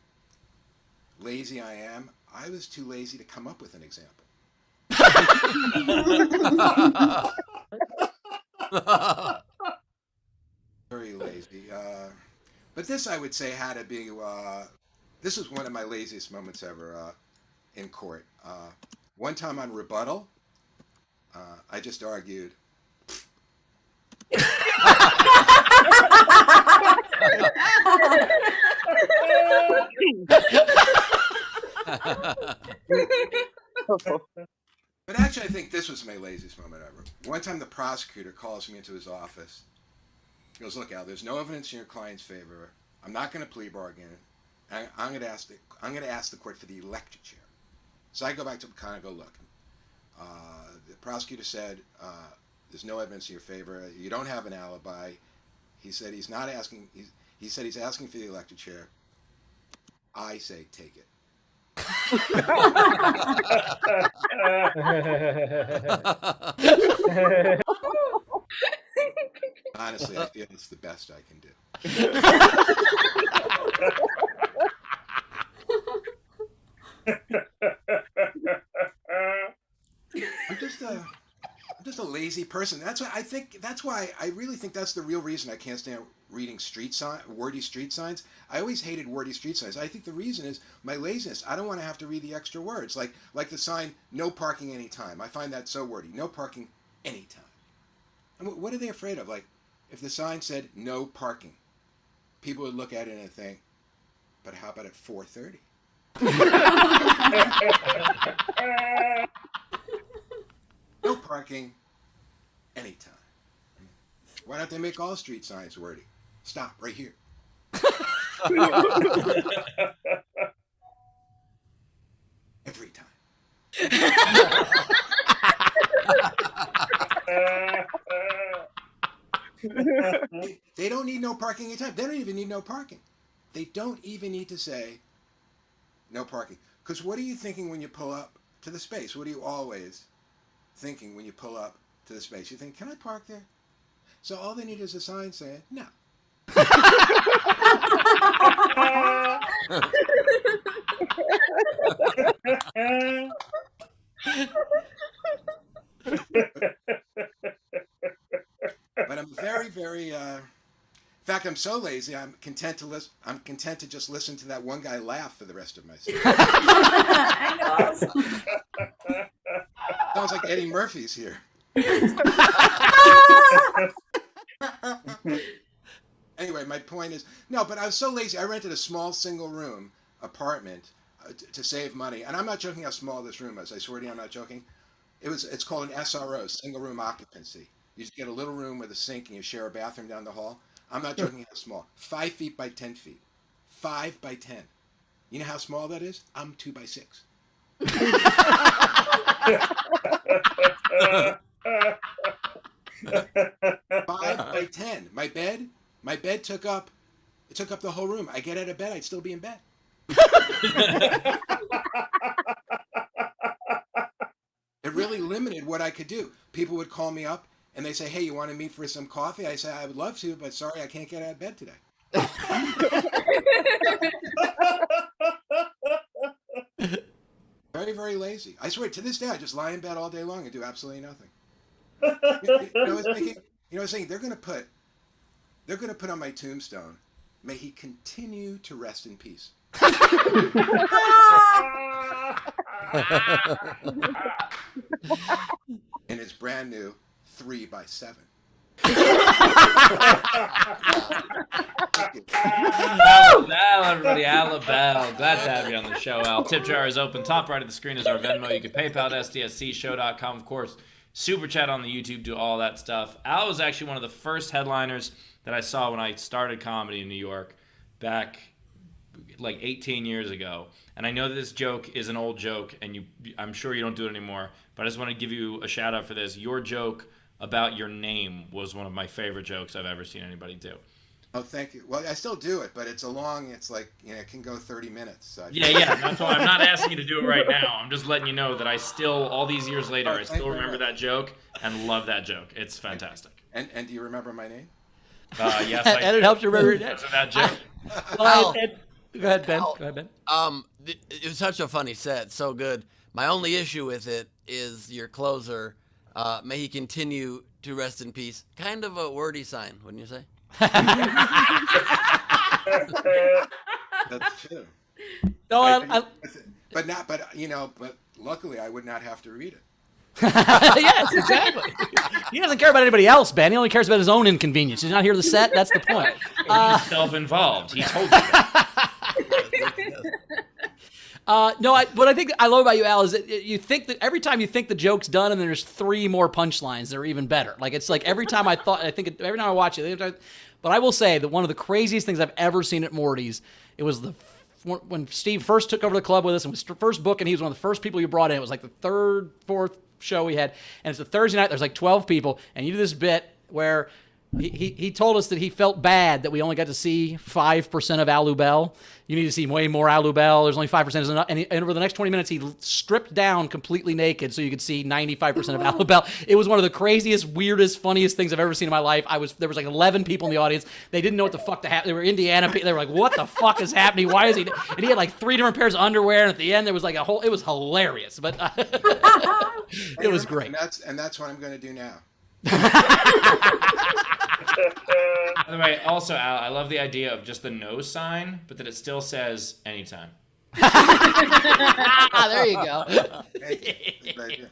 lazy I am, I was too lazy to come up with an example. Very lazy. But this, I would say, had to be, this was one of my laziest moments ever in court. One time on rebuttal, I just argued. But actually, I think this was my laziest moment ever. One time the prosecutor calls me into his office. He goes, look, Al, there's no evidence in your client's favor. I'm not going to plea bargain. I'm going to ask the court for the electric chair. So I go back to Congo, look. The prosecutor said, there's no evidence in your favor. You don't have an alibi. He said he's not asking. He said he's asking for the electric chair. I say take it. Honestly, I feel it's the best I can do. I'm just a lazy person. That's why I really think that's the real reason I can't stand reading wordy street signs. I always hated wordy street signs. I think the reason is my laziness. I don't want to have to read the extra words, like the sign "No parking anytime." I find that so wordy. No parking anytime. And what are they afraid of? Like, if the sign said "No parking," people would look at it and think, "But how about at 4:30?" No parking anytime. Why don't they make all street signs wordy? Stop right here. Every time. They don't need no parking anytime. They don't even need no parking. They don't even need to say no parking. Because what are you thinking when you pull up to the space? What are you always thinking when you pull up to the space? You think, can I park there? So all they need is a sign saying, no. But I'm very, very, in fact, I'm so lazy, I'm content to just listen to that one guy laugh for the rest of my stay. I know. Sounds like Eddie Murphy's here. Anyway, my point is, no, but I was so lazy. I rented a small single-room apartment to save money. And I'm not joking how small this room is. I swear to you, I'm not joking. It's called an SRO, single room occupancy. You just get a little room with a sink and you share a bathroom down the hall. I'm not joking how small. 5 feet by 10 feet. 5 by 10. You know how small that is? I'm 2 by 6. 5 by 10. My bed took up the whole room. I get out of bed, I'd still be in bed. It really limited what I could do. People would call me up and they say, "Hey, you want to meet for some coffee?" I say, "I would love to, but sorry, I can't get out of bed today." Very, very lazy. I swear, to this day, I just lie in bed all day long and do absolutely nothing. I was thinking they're going to put on my tombstone, "May he continue to rest in peace." And it's brand new 3 by 7. Al, everybody, Al Lubel. Glad to have you on the show, Al. Tip jar is open. Top right of the screen is our Venmo. You can PayPal at sdscshow.com, of course. Super chat on the YouTube, do all that stuff. Al was actually one of the first headliners that I saw when I started comedy in New York back like 18 years ago. And I know that this joke is an old joke, and I'm sure you don't do it anymore, but I just want to give you a shout out for this. Your joke about your name was one of my favorite jokes I've ever seen anybody do. Oh, thank you. Well, I still do it, but it's like, it can go 30 minutes. So Yeah. That's why I'm not asking you to do it right now. I'm just letting you know that I still, all these years later, I still remember that joke and love that joke. It's fantastic. And do you remember my name? Yes. And it helps you remember your name. That joke. Go ahead, Ben. It was such a funny set, so good. My only issue with it is your closer, "May he continue to rest in peace." Kind of a wordy sign, wouldn't you say? That's true. No, but luckily I would not have to read it. Yes, exactly. He doesn't care about anybody else, Ben. He only cares about his own inconvenience. He's not here to the set. That's the point. He's self-involved. He told you that. What I think I love about you, Al, is that you think that every time you think the joke's done, and then there's 3 more punchlines that are even better. Like, it's like every time every time I watch it. But I will say that one of the craziest things I've ever seen at Morty's, it was when Steve first took over the club with us and was first book, and he was one of the first people you brought in. It was like the 3rd, 4th show we had, and it's a Thursday night. There's like 12 people, and you do this bit where he told us that he felt bad that we only got to see 5% of Al Lubel. You need to see way more Al Lubel. There's only 5% enough. And over the next 20 minutes, he stripped down completely naked so you could see 95% of Al Lubel. It was one of the craziest, weirdest, funniest things I've ever seen in my life. There was like 11 people in the audience. They didn't know what the fuck to happen. They were Indiana people. They were like, "What the fuck is happening? Why is he?" And he had like 3 different pairs of underwear. And at the end, there was like it was hilarious. But it was great. And that's what I'm going to do now. By the way, also, Al, I love the idea of just the no sign, but that it still says anytime. There you go. Thank you.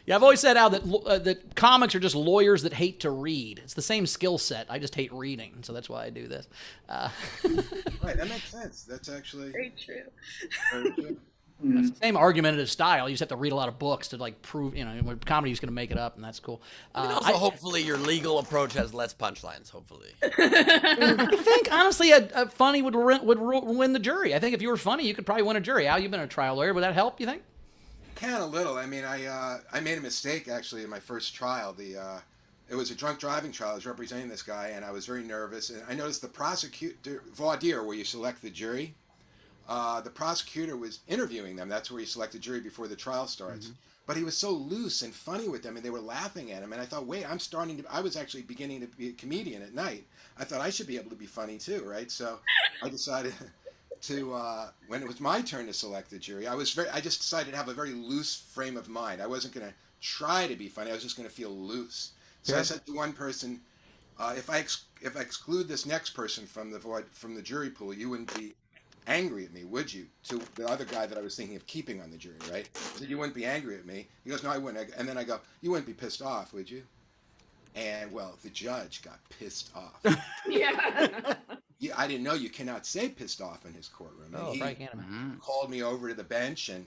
Yeah, I've always said, Al, that comics are just lawyers that hate to read. It's the same skill set. I just hate reading, so that's why I do this. Right, that makes sense. That's actually very true. Very true. It's the same argumentative style. You just have to read a lot of books to like prove, comedy's going to make it up, and that's cool. Hopefully your legal approach has less punchlines, hopefully. I think, honestly, a funny would win the jury. I think if you were funny, you could probably win a jury. Al, you've been a trial lawyer. Would that help, you think? Can a little. I mean, I made a mistake, actually, in my first trial. It was a drunk driving trial. I was representing this guy, and I was very nervous. And I noticed the prosecutor, voir dire, where you select the jury, the prosecutor was interviewing them. That's where you select the jury before the trial starts. Mm-hmm. But he was so loose and funny with them, and they were laughing at him. And I thought, wait, I was actually beginning to be a comedian at night. I thought I should be able to be funny too, right? So I decided to, when it was my turn to select the jury, I just decided to have a very loose frame of mind. I wasn't going to try to be funny. I was just going to feel loose. So I said to one person, if I exclude this next person from the jury pool, you wouldn't be angry at me, would you? To the other guy that I was thinking of keeping on the jury, right? I said, you wouldn't be angry at me. He goes, no, I wouldn't. And then I go, you wouldn't be pissed off, would you? And, well, the judge got pissed off. Yeah. I didn't know you cannot say pissed off in his courtroom. And Oh, he right, called me over to the bench, and,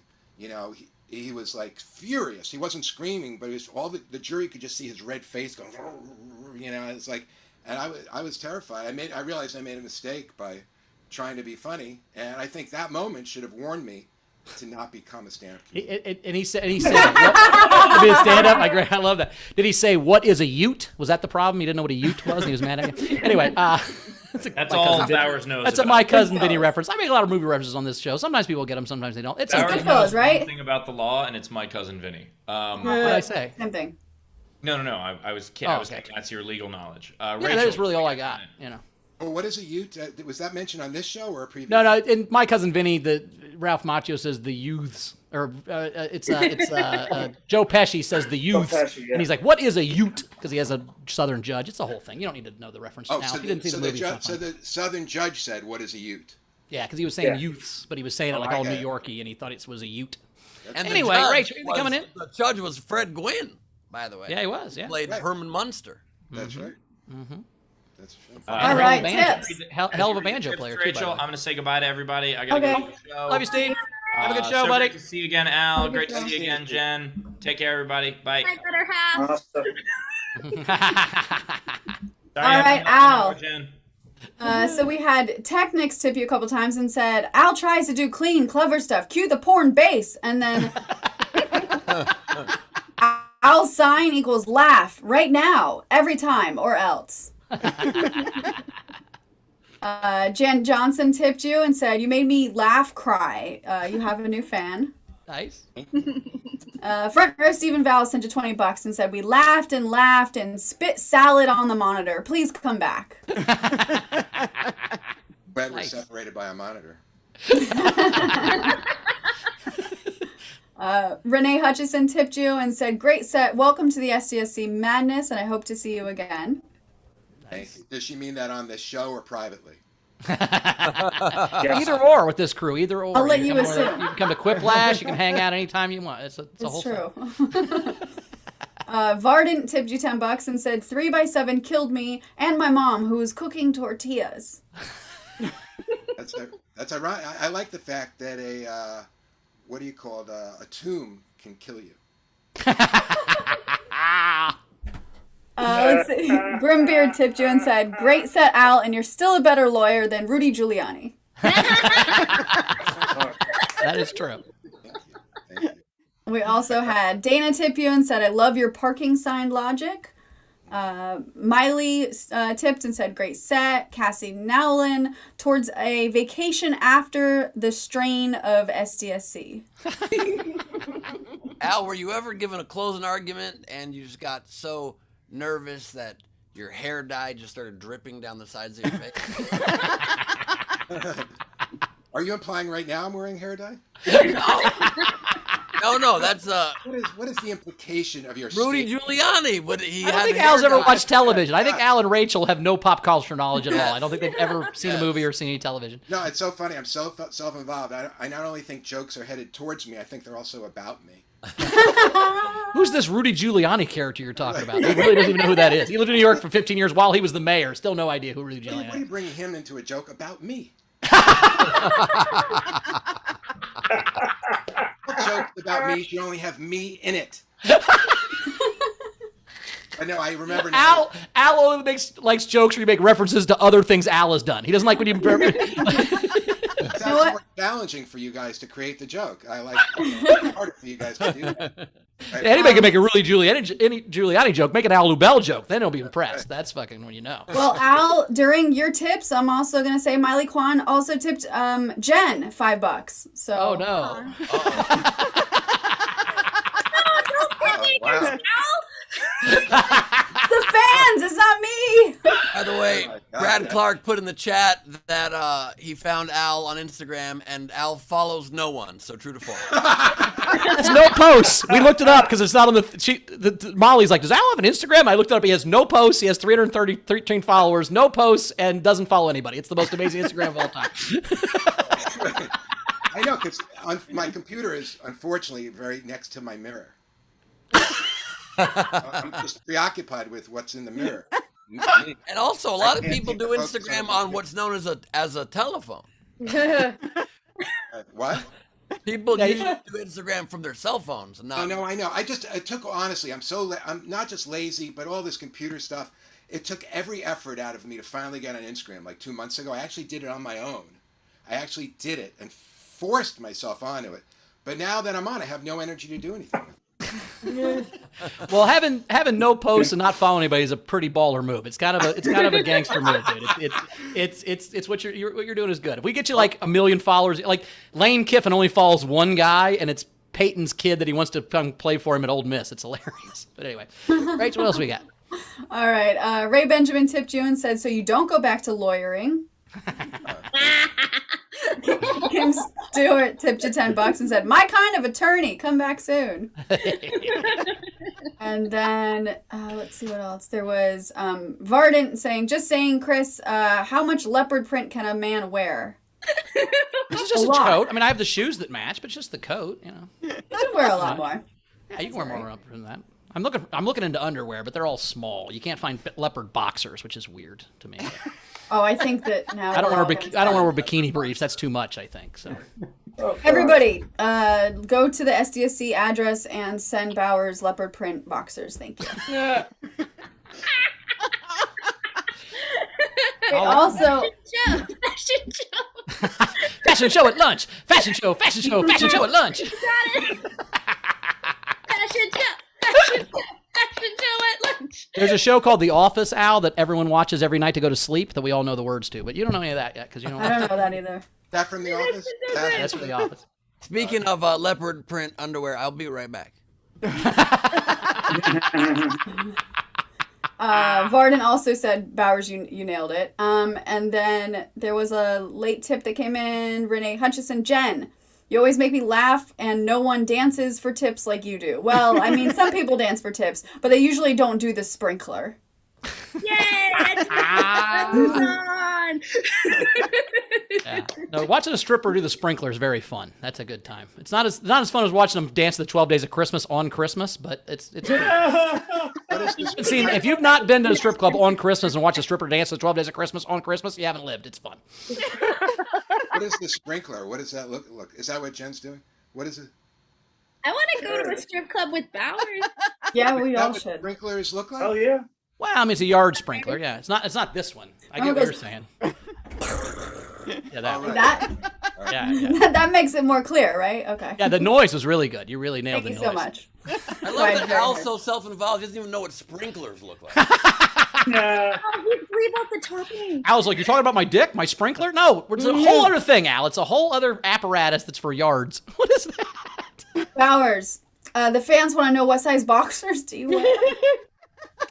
he was like furious. He wasn't screaming, but it was all the jury could just see his red face going, you know. It's like, and I was terrified. I realized I made a mistake by trying to be funny, and I think that moment should have warned me to not become a stand-up comedian. And he said, to be a stand-up. I love that. Did he say, "What is a ute"? Was that the problem? He didn't know what a ute was, and he was mad at you. Anyway, that's all Bowers knows. That's a My Cousin Vinny reference. I make a lot of movie references on this show. Sometimes people get them, sometimes they don't. It's Bowers right? One thing about the law, and it's My Cousin Vinny. What did I say? Same thing. No. I was kidding. I was kidding. That's your legal knowledge. Yeah, that is really all I got. You know. Well, what is a ute? Was that mentioned on this show or a previous? No. In My Cousin Vinny, Ralph Macchio says the youths, or it's Joe Pesci says the youths, Pesci, yeah. and he's like, "What is a ute?" Because he has a Southern judge. It's the whole thing. You don't need to know the reference now. So if you didn't see the movie, so the Southern judge said, "What is a ute?" Yeah, because he was saying youths, but he was saying it like all New Yorky, and he thought it was a ute. And anyway, Rachel, you coming in? The judge was Fred Gwynn, by the way. Yeah, he was. Yeah, he played Herman Munster. That's right. Mm-hmm. That's true. All right, tips. Hell of a banjo player, Rachel, too. I'm going to say goodbye to everybody. I got to go to the show. Love you, Steve. Have a good show, so buddy. Great to see you again, Al. Great to see you again, Jen. Take care, everybody. Bye. My better half. All right, Al. So we had Technics tip you a couple times and said, Al tries to do clean, clever stuff. Cue the porn bass. And then Al's sign equals laugh right now, every time, or else. Jen Johnson tipped you and said, you made me laugh cry. You have a new fan. Nice. Front row Stephen Val sent you $20 and said, we laughed and spit salad on the monitor. Please come back. Glad we're separated by a monitor. Renee Hutchison tipped you and said, great set. Welcome to the SDSC madness, and I hope to see you again. Nice. Does she mean that on this show or privately? Either or with this crew, either or. I'll let you assume. You can come to Quiplash. You can hang out anytime you want. It's a whole true. Varden tipped you $10 and said 3x7 killed me and my mom, who was cooking tortillas. That's ironic. I like the fact that a what do you call it? A tomb can kill you. Let's see. Grimbeard tipped you and said, great set, Al, and you're still a better lawyer than Rudy Giuliani. That is true. Thank you. We also had Dana tip you and said, I love your parking sign logic. Miley tipped and said, great set. Cassie Nowlin, towards a vacation after the strain of SDSC. Al, were you ever given a closing argument and you just got so nervous that your hair dye just started dripping down the sides of your face? Are you implying right now I'm wearing hair dye? No, that's What is the implication of your Rudy statement? Giuliani. I don't think Al's ever watched television. I think Al and Rachel have no pop culture knowledge at all. I don't think they've ever seen a movie or seen any television. No, it's so funny. I'm so self-involved. I not only think jokes are headed towards me, I think they're also about me. Who's this Rudy Giuliani character you're talking about? He really doesn't even know who that is. He lived in New York for 15 years while he was the mayor. Still no idea who Rudy Giuliani is. Why are you bringing him into a joke about me? What joke about me should only have me in it? I know, I remember now. Al only likes jokes where you make references to other things Al has done. He doesn't like when you... It's actually more challenging for you guys to create the joke. I like it's harder for you guys to do that. Right. Anybody can make a really Giuliani joke. Make an Al Lubel joke. Then he'll be impressed. That's fucking when you know. Well, Al, during your tips, I'm also going to say Miley Kwan also tipped Jen $5. So. Oh, no. Wow. The fans, it's not me. By the way, Brad Clark put in the chat that he found Al on Instagram, and Al follows no one, so true to form. There's no posts. We looked it up because it's not on the Molly's like, does Al have an Instagram? I looked it up. He has no posts. He has 313 followers, no posts, and doesn't follow anybody. It's the most amazing Instagram of all time. I know, because my computer is unfortunately very next to my mirror. I'm just preoccupied with what's in the mirror. And also, a lot of people do Instagram on what's known as a telephone. What? People usually do Instagram from their cell phones. No, I know. I took, honestly, I'm not just lazy, but all this computer stuff. It took every effort out of me to finally get on Instagram like 2 months ago. I actually did it on my own. I actually did it and forced myself onto it. But now that I'm on, I have no energy to do anything. Well, having no posts and not following anybody is a pretty baller move. It's kind of a gangster move, dude. It's what you're doing is good. If we get you like 1 million followers, like Lane Kiffin only follows one guy, and it's Peyton's kid that he wants to come play for him at Ole Miss. It's hilarious. But anyway, Rachel, what else we got? All right. Ray Benjamin tipped you and said, so you don't go back to lawyering. Kim Stewart tipped you $10 and said, my kind of attorney, come back soon. And then, let's see what else. There was Vardent saying, Chris, how much leopard print can a man wear? This is just a coat. I mean, I have the shoes that match, but just the coat, you know. You can wear a lot more. Yeah, you can wear more than that. I'm looking into underwear, but they're all small. You can't find leopard boxers, which is weird to me. Oh, I think that now I don't want to wear bikini briefs. That's too much, I think. So everybody, go to the SDSC address and send Bowers leopard print boxers. Thank you. Also, fashion show at lunch. Fashion show at lunch. Got it. Fashion show at lunch. There's a show called The Office, Al, that everyone watches every night to go to sleep that we all know the words to, but you don't know any of that yet because you don't. I don't know that either. That from The Office? That's from The Office. Speaking of leopard print underwear, I'll be right back. Varden also said, Bowers, you nailed it. And then there was a late tip that came in. Renee Hutchison, Jen, you always make me laugh, and no one dances for tips like you do. Well, I mean, some people dance for tips, but they usually don't do the sprinkler. Yay! Move on. Yeah. No, watching a stripper do the sprinkler is very fun. That's a good time. It's not as fun as watching them dance the 12 Days of Christmas on Christmas, but it's See, if you've not been to a strip club on Christmas and watched a stripper dance the 12 Days of Christmas on Christmas, you haven't lived. It's fun. What is the sprinkler? What does that look? Is that what Jen's doing? What is it? I want to go to a strip club with Bowers. Yeah, we all what should. Sprinklers look like? Oh yeah. Well, I mean, it's a yard sprinkler. Yeah, it's not this one. I get what you're saying. Yeah, that one. That? Yeah. That makes it more clear, right? Okay. Yeah, the noise was really good. You really nailed the noise. Thank you so much. I love that Al's so self-involved. He doesn't even know what sprinklers look like. Yeah. Oh, leave out the topping. Al's like, you're talking about my dick, my sprinkler? No, it's a whole other thing, Al. It's a whole other apparatus that's for yards. What is that? Bowers, the fans want to know what size boxers do you wear?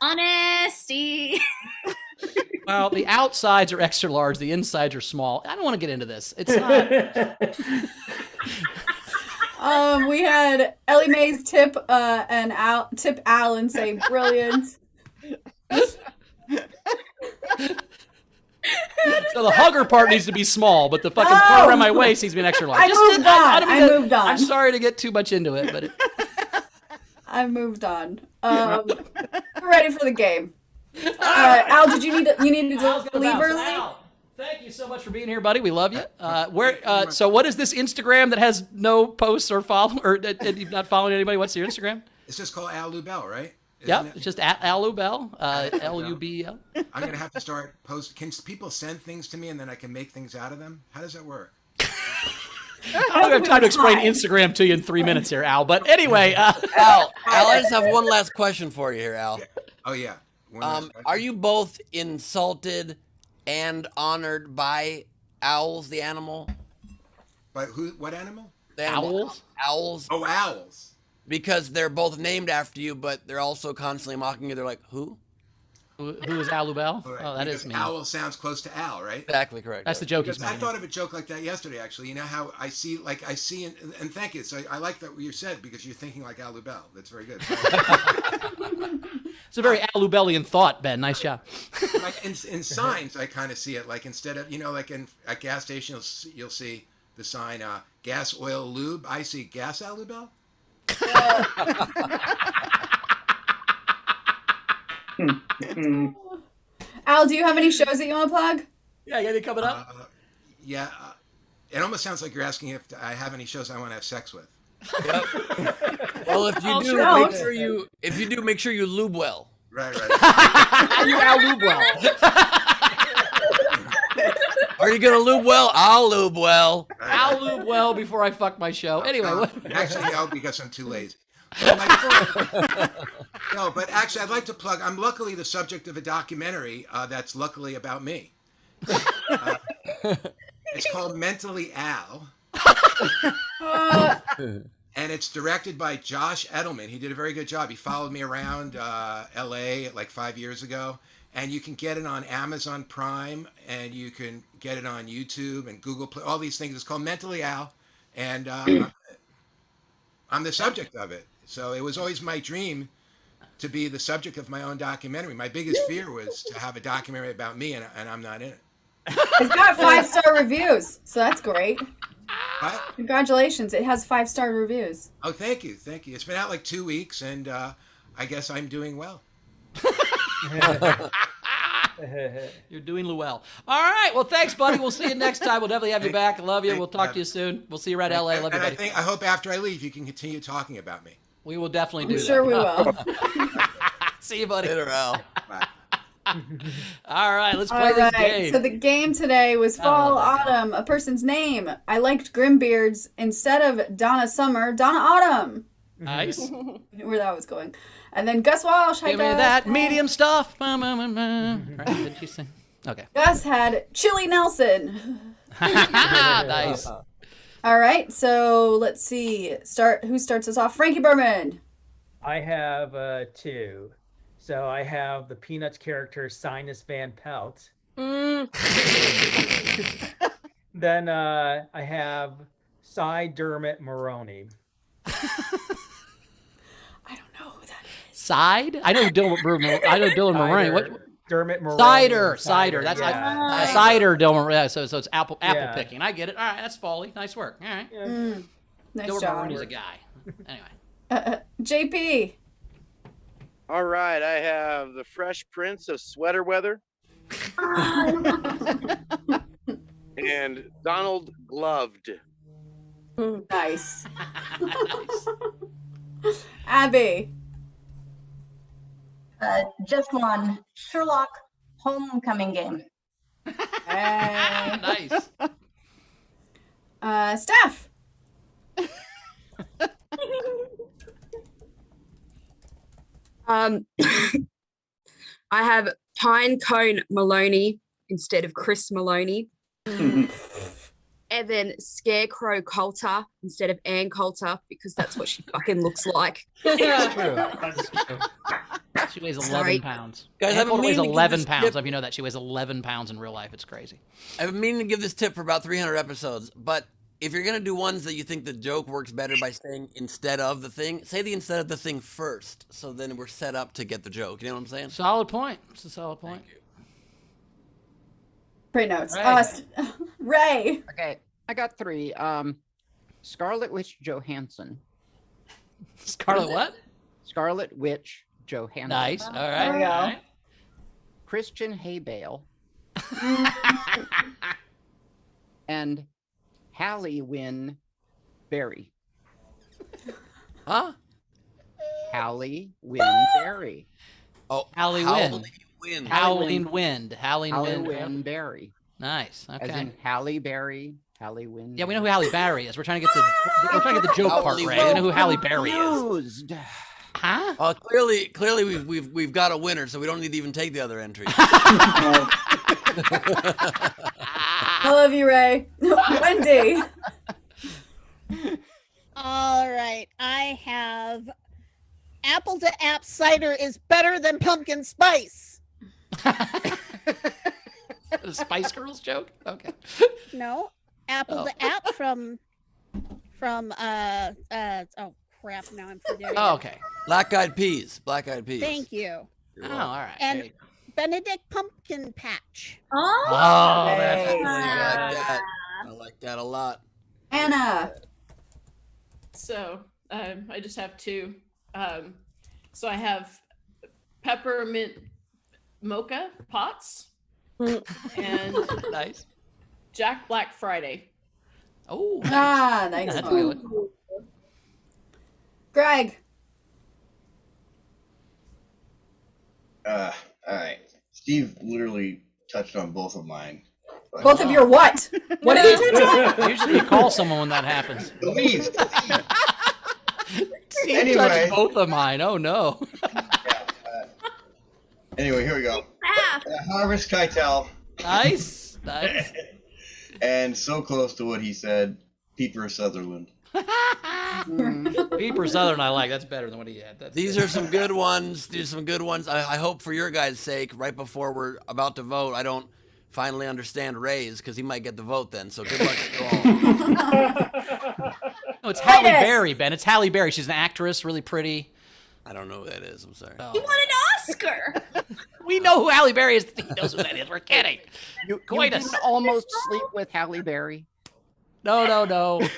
Honesty. Well, the outsides are extra large, the insides are small. I don't want to get into this. It's not. We had Ellie Mae's tip Al and say brilliant. So the hugger part needs to be small, but the fucking part around my waist needs to be an extra large. I moved on. I'm sorry to get too much into it, but I moved on. We're ready for the game. Al, did you need to leave early? Al, thank you so much for being here, buddy. We love you. So what is this Instagram that has no posts or follow, or you're not following anybody? What's your Instagram? It's just called Al Lubel, right? Yep, it's just at Al Lubel, Lubel. I'm going to have to start Can people send things to me and then I can make things out of them? How does that work? I don't have time to explain Instagram to you in 3 minutes here, Al. But anyway. Al, I just have one last question for you here, Al. Oh, yeah. Are you both insulted and honored by owls, the animal? By who? What animal? The animal. Owls? Owls. Oh, owls. Because they're both named after you, but they're also constantly mocking you. They're like, who? Who is Al Lubel? Right. Oh, that because is me. Owl sounds close to Al, right? Exactly correct. That's the joke he's I making. thought of a joke like that yesterday, actually. You know how I see, and thank you. So I like that what you said because you're thinking like Al Lubel. That's very good. It's a very Al Lubelian thought, Ben. Nice job. Like in signs, I kind of see it. Like instead of, like at gas station, you'll see the sign, gas, oil, lube. I see gas Al Lubel. Al, do you have any shows that you want to plug? Yeah, anything coming up? It almost sounds like you're asking if I have any shows I want to have sex with. Well, if you do, make sure you lube well. Right. You Al Lubel. Are you gonna lube well? I'll lube well. I'll lube well before I fuck my show. Anyway, actually, no, because I'm too lazy. No, but actually, I'd like to plug. I'm luckily the subject of a documentary that's luckily about me. It's called Mentally Al. And it's directed by Josh Edelman. He did a very good job. He followed me around LA like 5 years ago. And you can get it on Amazon Prime, and you can get it on YouTube and Google Play, all these things. It's called Mentally Al. And I'm the subject of it. So it was always my dream to be the subject of my own documentary. My biggest fear was to have a documentary about me, and I'm not in it. It's got 5-star reviews, so that's great. What? Congratulations. It has 5-star reviews. Oh, thank you. It's been out like 2 weeks, and I guess I'm doing well. You're doing well. All right. Well, thanks, buddy. We'll see you next time. We'll definitely have you back. Love you. We'll talk to you soon. We'll see you around LA. Love you, buddy. I hope after I leave, you can continue talking about me. We will definitely do that. I'm sure we will. See you, buddy. Later, Al. Bye. All right, let's play this game. So the game today was Fall, Autumn, a person's name. I liked Grimbeards instead of Donna Summer, Donna Autumn. Nice. Where that was going. And then Gus Walsh. Hi, Give me Gus. that medium stuff. Right, did she sing? Okay. Gus had Chili Nelson. Nice. All right, so let's see. Who starts us off? Frankie Berman. I have 2. So I have the Peanuts character Sinus Van Pelt. Then I have Cy Dermot Maroney. I don't know who that is. Side? I know Dylan Moran. What? Dermot Maroney. Cider. That's yeah. cider. Dylan. Yeah, so it's apple picking. I get it. All right, that's folly. Nice work. All right. Yeah. Nice Dylan job. Maroney's a guy. Anyway. JP. All right, I have the Fresh Prince of Sweater Weather. And Donald Gloved. Nice. Abby. Just one. Sherlock Homecoming Game. Nice. Steph. I have Pine Cone Maloney instead of Chris Maloney. And then Scarecrow Coulter instead of Ann Coulter, because that's what she fucking looks like. That's true. She weighs 11 pounds. Guys, Ann weighs 11 pounds. If you know that, she weighs 11 pounds in real life. It's crazy. I've been meaning to give this tip for about 300 episodes, but if you're going to do ones that you think the joke works better by saying instead of the thing, say the instead of the thing first, so then we're set up to get the joke. You know what I'm saying? Solid point. It's a solid point. Great notes. Ray. Ray. Okay, I got 3. Scarlet Witch Johansson. Scarlet what? Scarlet Witch Johansson. Nice. All right. There we go. All right. Christian Haybale. And Hallie Wynn Berry. Huh? Hallie Wynn Berry. Oh, Hallie Wynn. Howling Wind. Howling Wind Berry. Nice. Okay. As in Halle Berry. Halle Wynn. Yeah, we know who Halle Berry is. We're trying to get the joke part right. We know who Halle Berry is. Huh? Clearly, we've got a winner, so we don't need to even take the other entry. I love you, Ray. Wendy. All right. I have apple to app cider is better than pumpkin spice. The Spice Girls joke? Okay. No. Apple to app from oh crap, now I'm forgetting. Oh, okay. Black Eyed Peas. Thank you. Oh, all right. And Benedict Pumpkin Patch. Oh, that's Nice. I like that a lot. Anna. So I just have 2. So I have peppermint mocha pots and nice. Jack Black Friday. Oh, Ah, nice That's one. good. Greg. All right. Steve literally touched on both of mine. but- Both of your what? What did he touch on? Usually you call someone when that happens. Louise. Steve Anyway. touched both of mine. Oh no. Anyway, here we go. Harvest Keitel. Nice. And so close to what he said, Peeper Sutherland. Peeper Southern I like. That's better than what he had. These are some good ones. These are some good ones. I hope for your guys' sake, right before we're about to vote, I don't finally understand Ray's because he might get the vote then. So good luck to you all. No, it's Halle Berry, Ben. It's Halle Berry. She's an actress, really pretty. I don't know who that is. I'm sorry. Oh. He won an Oscar. We know who Halle Berry is. He knows who that is. We're kidding. You Coitus. didn't almost sleep with Halle Berry. No.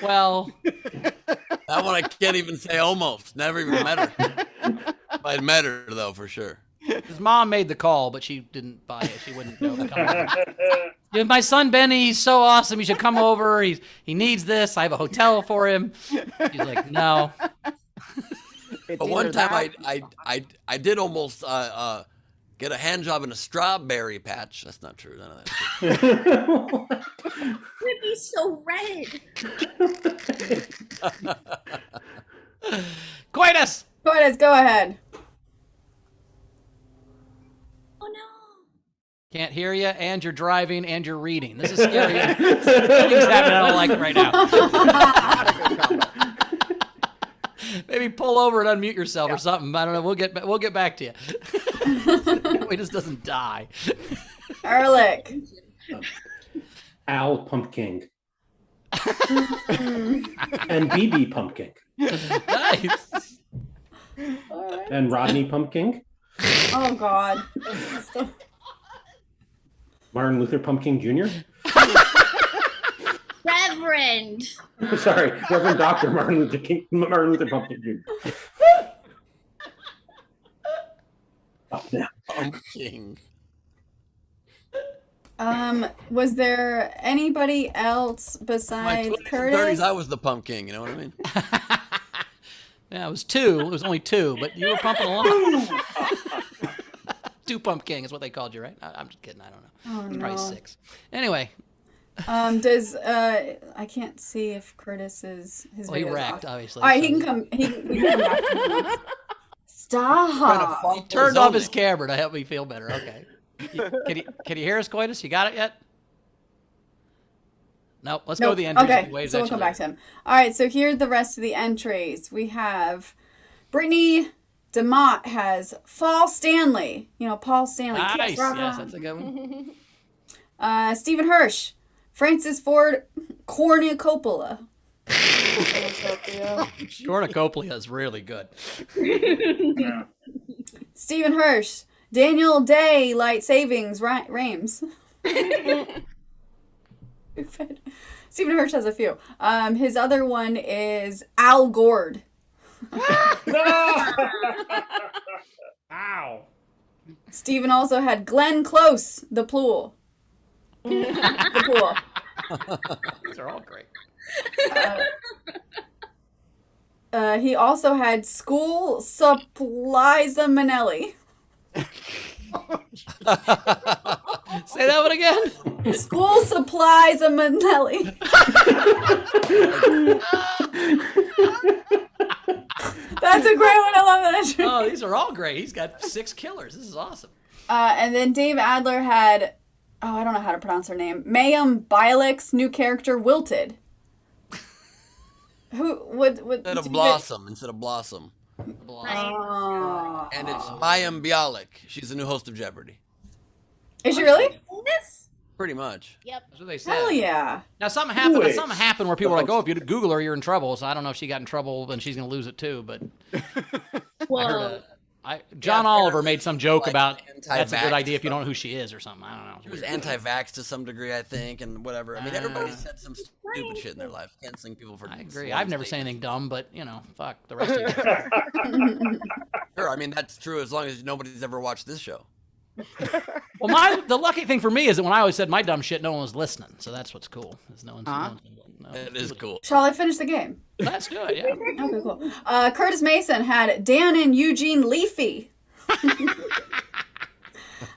Well, That one I can't even say almost. Never even met her. I'd met her though for sure. his mom made the call, but she didn't buy it. She wouldn't know. Yeah, my son Benny, he's so awesome. You should come over. He needs this. I have a hotel for him. She's like, no. But one time I did almost get a hand job in a strawberry patch. That's not true. None of that. Would be so red. Coitus, go ahead. Oh no. Can't hear you, and you're driving, and you're reading. This is scary. Things happening I don't like right now. Maybe pull over and unmute yourself or something. I don't know. We'll get back to you. He just doesn't die. Ehrlich. Al Pumpkin. And BB Pumpkin. Nice. And Rodney Pumpkin. Oh God. Martin Luther Pumpkin Jr. Reverend. Sorry, Reverend Dr. Martin Luther Pumpkin Jr. Pumpkin. Was there anybody else My besides 20s and Curtis? 30s, I was the pumpkin. You know what I mean? Yeah, it was two. It was only two, but you were pumping along. Two pumpkin is what they called you, right? I'm just kidding. I don't know. Oh, Probably no. 6. Anyway. Does I can't see if Curtis is his. Well, he video's wrapped, off. obviously. All right, so- he can come. He can come back to me. Stop. He turned off his camera to help me feel better. Okay. Can you hear us, Coitus? You got it yet? No. Let's go to the entries. Okay, He waves so at we'll you come later. back to him. All right, so here are the rest of the entries. We have Brittany DeMott has Paul Stanley. You know, Paul Stanley. Nice. Kiss, rock, Yes, rock. that's a good one. Stephen Hirsch, Francis Ford Cornucopia. Cornucopia is really good. Stephen Hirsch, Daniel Day, Light Savings, Rames. Stephen Hirsch has a few. His other one is Al Gord. Ow. Stephen also had Glenn Close, the pool. The pool. These are all great. He also had School Supplies Manelli. Say that one again. School Supplies Manelli. That's a great one. I love that. Oh, these are all great. He's got 6 killers. This is awesome. And then Dave Adler had, I don't know how to pronounce her name. Mayim Bialik's new character, Wilted. Who would Instead of Blossom. Oh. And it's Mayim Bialik. She's the new host of Jeopardy. Is she really? Pretty much. Yep. That's what they said. Hell yeah. Now something happened. Something happened where people were like, "Oh, if you Google her, you're in trouble." So I don't know if she got in trouble and she's going to lose it too. But John Oliver made some joke about that's a good idea if you don't know who she is or something. I don't know. She was anti-vax to some degree, I think, and whatever. I mean, everybody said some stupid shit in their life. Canceling people for. I agree. I've never said anything dumb, but fuck the rest of you. Sure, I mean that's true as long as nobody's ever watched this show. Well, the lucky thing for me is that when I always said my dumb shit, no one was listening. So that's what's cool. Is no one's That is cool. Shall I finish the game? Let's do it, yeah. Okay, cool. Curtis Mason had Dan and Eugene Leafy.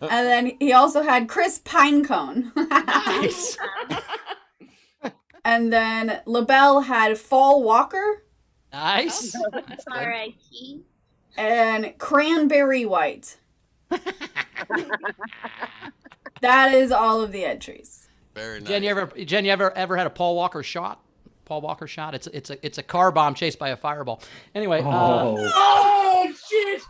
And then he also had Chris Pinecone. Nice. And then Lubel had Fall Walker. Nice. R.I.P. And Cranberry White. That is all of the entries. Very nice. Jen, you ever had a Paul Walker shot? Paul Walker shot. It's a car bomb chased by a fireball. Anyway. Oh shit!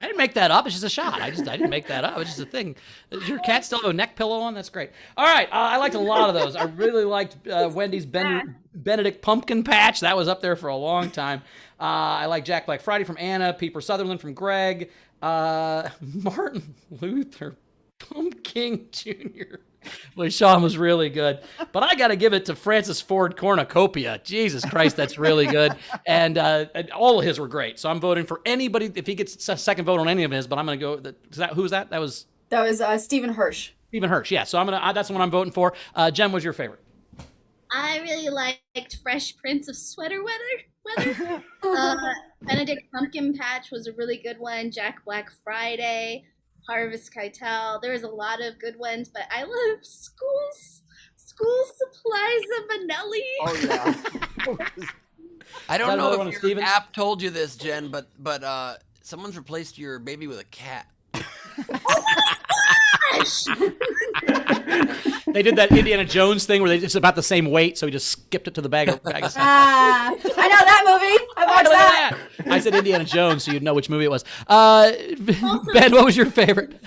I didn't make that up. It's just a shot. I didn't make that up. It's just a thing. Does your cat still have a neck pillow on? That's great. All right. I liked a lot of those. I really liked Wendy's Benedict Pumpkin Patch. That was up there for a long time. I like Jack Black Friday from Anna, Peeper Sutherland from Greg, Martin Luther Pumpkin Jr. Well, Sean was really good. But I got to give it to Francis Ford Cornucopia. Jesus Christ, that's really good. And all of his were great. So I'm voting for anybody, if he gets a second vote on any of his, but I'm going to go, who was that? That was Stephen Hirsch. Stephen Hirsch, yeah. So that's the one I'm voting for. Jen, what's your favorite? I really liked Fresh Prince of Sweater Weather. Benedict Pumpkin Patch was a really good one. Jack Black Friday. Harvest Keitel. There was a lot of good ones, but I love School Supplies of Manelli. Oh yeah. I don't know if your app told you this, Jen, but someone's replaced your baby with a cat. They did that Indiana Jones thing where it's about the same weight, so he just skipped it to the bag of I know that movie. I watched that. I said Indiana Jones, so you'd know which movie it was. Ben, what was your favorite?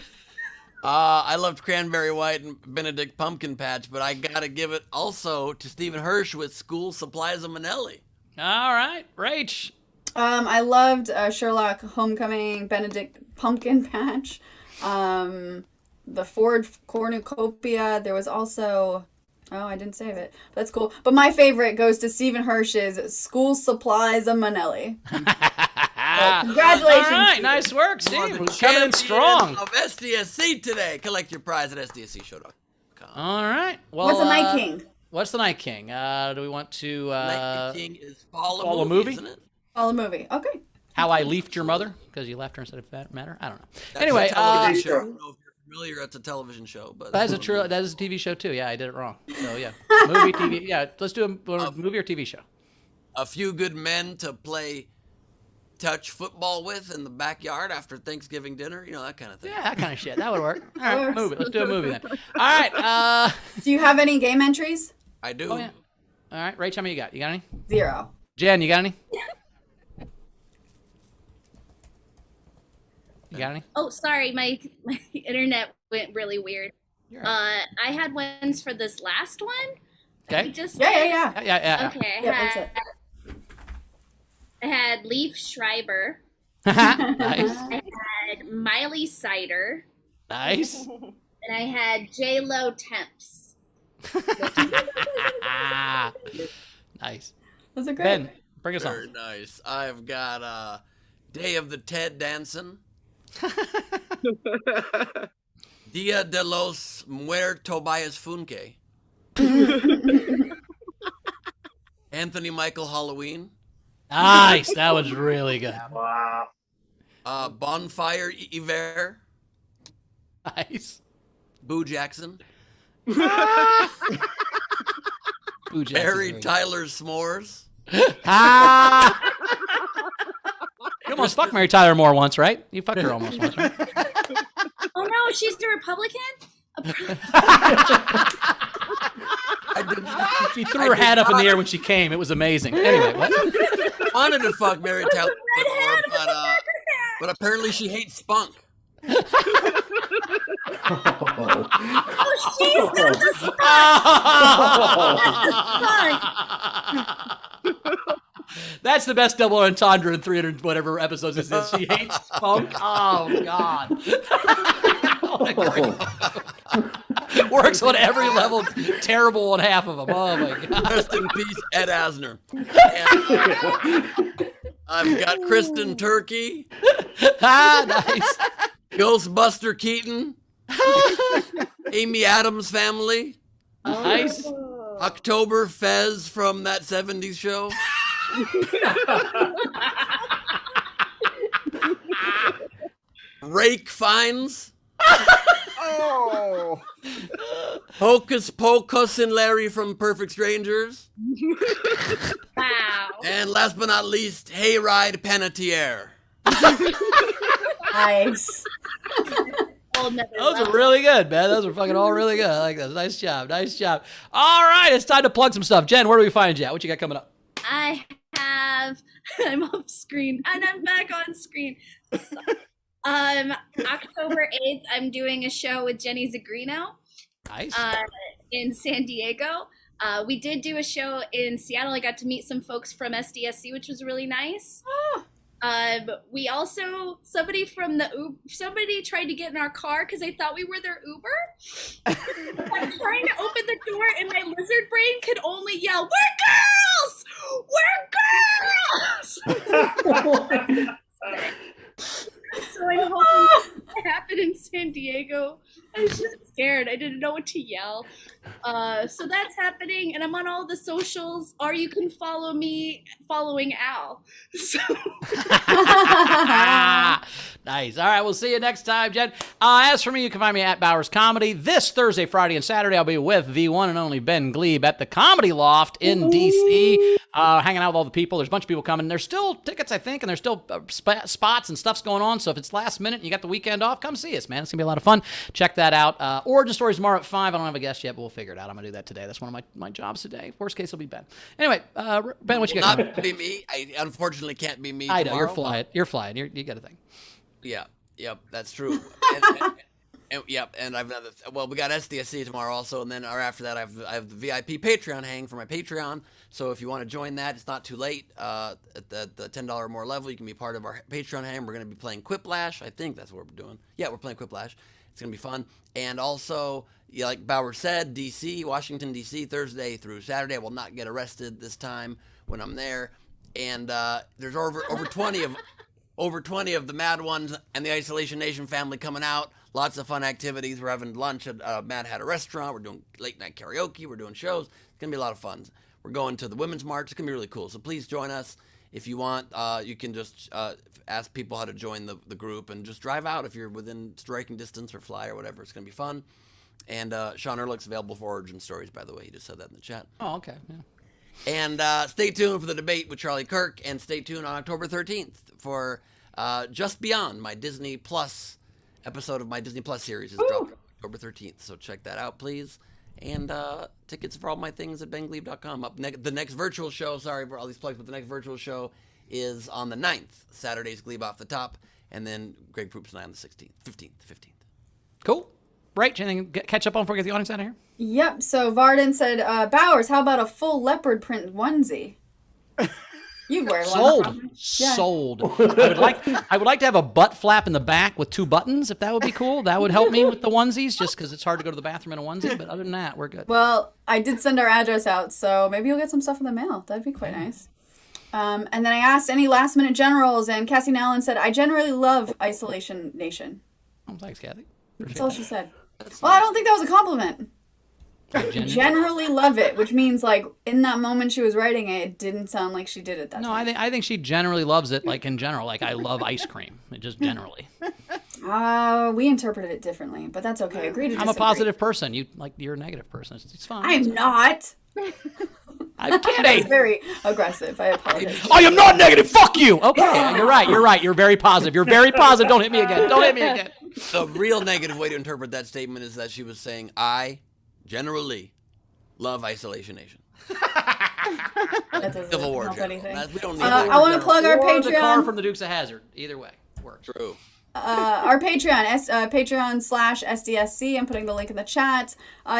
I loved Cranberry White and Benedict Pumpkin Patch, but I gotta give it also to Stephen Hirsch with School Supplies of Manelli. All right, Rach. I loved Sherlock Homecoming, Benedict Pumpkin Patch, the Ford Cornucopia. There was also, I didn't save it. That's cool. But my favorite goes to Stephen Hirsch's School Supplies of Manelli. Congratulations. All right, nice work, Steve. We're coming in strong. Of SDSC today. Collect your prize at sdscshow.com. All right. Well, what's the Night King? What's the Night King? Do we want to? Night King is follow a movie, isn't it? Follow a movie. Okay. How I Leafed Your Mother, because you left her instead of matter. I don't know. That's Anyway, a television show. I don't know if you're familiar. It's a television show, but that is a TV show too. Yeah, I did it wrong. So yeah, movie, TV. Yeah, let's do a movie or TV show. A Few Good Men to play touch football with in the backyard after Thanksgiving dinner. You know, that kind of thing. Yeah, that kind of shit. That would work. All right, movie. Let's do a movie then. All right. Do you have any game entries? I do. Oh, yeah. All right, Rach, how many you got? You got any? 0. Jen, you got any? You got any? Oh, sorry, my internet went really weird. I had ones for this last one. Okay. Yeah. Okay. I had Leaf Schreiber. Nice. I had Miley Cider. Nice. And I had J-Lo Temps. Nice. Those are great. Ben, bring us Very on. nice. I've got Day of the Ted Dancing. Dia de los Muertos Funke. Anthony Michael Halloween. Nice. That was really good. Wow. Bonfire Iver. Nice. Boo Jackson. Boo Jackson's Barry very Tyler S'mores. You almost fucked Mary Tyler Moore once, right? You fucked her almost once, right? Oh no, she's the Republican? She threw her hat up in the air when she came. It was amazing. Anyway, what? Wanted to fuck Mary Tyler Moore, but apparently she hates spunk. Oh, she's got the spunk. That's the best double entendre in 300 whatever episodes this is. She hates spunk. Oh, God. Works on every level. Terrible on half of them. Oh, my God. Rest in peace, Ed Asner. I've got Kristen Turkey. Nice. Ghostbuster Keaton. Amy Adams Family. Nice. October Fez from that 70s show. Rake Fines. Oh. Hocus Pocus and Larry from Perfect Strangers. Wow. And last but not least, Hayride Panettiere. Nice. Those are really good, man. Those are fucking all really good. I like those. Nice job. Nice job. All right, it's time to plug some stuff. Jen, where do we find you at? What you got coming up? I'm off screen and I'm back on screen. October 8th, I'm doing a show with Jenny Zagrino. Nice. In San Diego. We did do a show in Seattle. I got to meet some folks from SDSC, which was really nice. We also, somebody tried to get in our car because they thought we were their Uber. I'm trying to open the door and my lizard brain could only yell, "We're girls! We're girls!" So I'm hoping it happened in San Diego. I was just scared. I didn't know what to yell. So that's happening, and I'm on all the socials, or you can follow me following Al. So. Nice. All right, we'll see you next time, Jen. As for me, you can find me at Bowers Comedy. This Thursday, Friday, and Saturday, I'll be with the one and only Ben Glebe at the Comedy Loft in D.C., hanging out with all the people. There's a bunch of people coming. There's still tickets, I think, and there's still spots and stuff's going on. So if it's last minute and you got the weekend off, come see us, man. It's going to be a lot of fun. Check that out. Origin Stories tomorrow at 5. I don't have a guest yet, but we'll figure it out. I'm going to do that today. That's one of my jobs today. Worst case, it'll be Ben. Anyway, Ben, what you got? Not be me. I unfortunately can't be me I know. tomorrow. You're flying. You got a thing. Yeah. Yep. That's true. And I've another. Well, we got SDSC tomorrow also, and then after that, I have the VIP Patreon hang for my Patreon. So if you want to join that, it's not too late. At the $10 or more level, you can be part of our Patreon hang. We're going to be playing Quiplash. I think that's what we're doing. Yeah, we're playing Quiplash. It's going to be fun. And also, like Bauer said, DC, Washington, D.C., Thursday through Saturday. I will not get arrested this time when I'm there. And there's over 20 of the Mad Ones and the Isolation Nation family coming out. Lots of fun activities. We're having lunch at Mad Hatter Restaurant. We're doing late night karaoke. We're doing shows. It's going to be a lot of fun. We're going to the Women's March. It's going to be really cool. So please join us. If you want, you can just ask people how to join the group and just drive out if you're within striking distance or fly or whatever. It's going to be fun. And Sean Ehrlich's available for Origin Stories, by the way. He just said that in the chat. Oh, okay. Yeah. And stay tuned for the debate with Charlie Kirk. And stay tuned on October 13th for Just Beyond, my Disney Plus episode of my Disney Plus series is dropped October 13th. So check that out, please. And tickets for all my things at benglebe.com. The next virtual show, sorry for all these plugs, but the next virtual show is on the 9th. Saturday's Glebe Off the Top. And then Greg Proops and I on the 15th. Cool. Right, anything catch up on before we get the audience out of here? Yep. So Varden said, Bowers, how about a full leopard print onesie? You'd wear one. Sold. I would like to have a butt flap in the back with 2 buttons, if that would be cool. That would help me with the onesies, just because it's hard to go to the bathroom in a onesie. But other than that, we're good. Well, I did send our address out, so maybe you'll get some stuff in the mail. That'd be quite nice. And then I asked any last minute generals, and Cassie Nallen said, I generally love Isolation Nation. Oh, thanks, Kathy. That's all she said. Well, I don't think that was a compliment. Generally love it, which means like in that moment she was writing it, it didn't sound like she did it that time. I think she generally loves it, like in general. Like I love ice cream, just generally. We interpreted it differently, but that's okay. Agree to disagree. I'm a positive person. You're a negative person. It's fine. I am not. I'm kidding. That's very aggressive. I apologize. I am not negative. Fuck you. Okay, you're right. You're very positive. You're very positive. Don't hit me again. The real negative way to interpret that statement is that she was saying, I generally love Isolation Nation. That doesn't help anything. We don't need I want to plug our Patreon. The car from the Dukes of Hazzard. Either way, works. True. Our Patreon, Patreon/SDSC. I'm putting the link in the chat.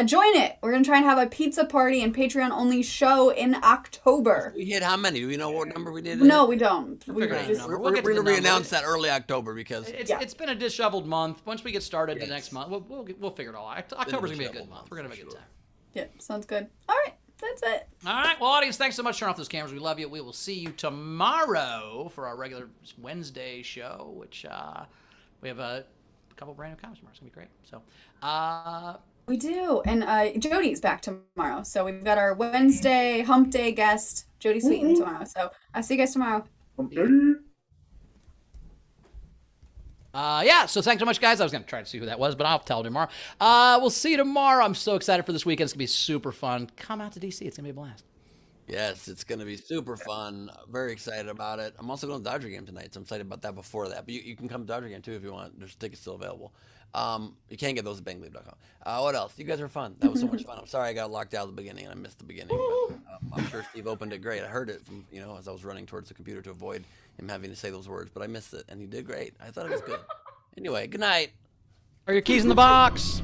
Join it. We're going to try and have a pizza party and Patreon only show in October. We hit how many? Do we know what number we did? No, we don't. We're going to re-announce that early October because it's been a disheveled month. Once we get started the next month, we'll figure it all out. October's going to be a good month. We're going to have a good time. Yeah, sounds good. All right. That's it. All right. Well, audience, thanks so much for turning off those cameras. We love you. We will see you tomorrow for our regular Wednesday show, which we have a couple brand new comics tomorrow. It's going to be great. So We do. And Jody's back tomorrow. So we've got our Wednesday hump day guest, Jody Sweeten, tomorrow. So I'll see you guys tomorrow. Yeah, so thanks so much, guys. I was going to try to see who that was, but I'll tell you tomorrow. We'll see you tomorrow. I'm so excited for this weekend. It's going to be super fun. Come out to D.C. It's going to be a blast. Yes, it's going to be super fun. Very excited about it. I'm also going to the Dodger game tonight, so I'm excited about that before that. But you can come to Dodger game, too, if you want. There's tickets still available. You can get those at bangleave.com. What else? You guys were fun. That was so much fun. I'm sorry I got locked out at the beginning and I missed the beginning. But, I'm sure Steve opened it great. I heard it from, as I was running towards the computer to avoid him having to say those words. But I missed it, and he did great. I thought it was good. Anyway, good night. Are your keys in the box?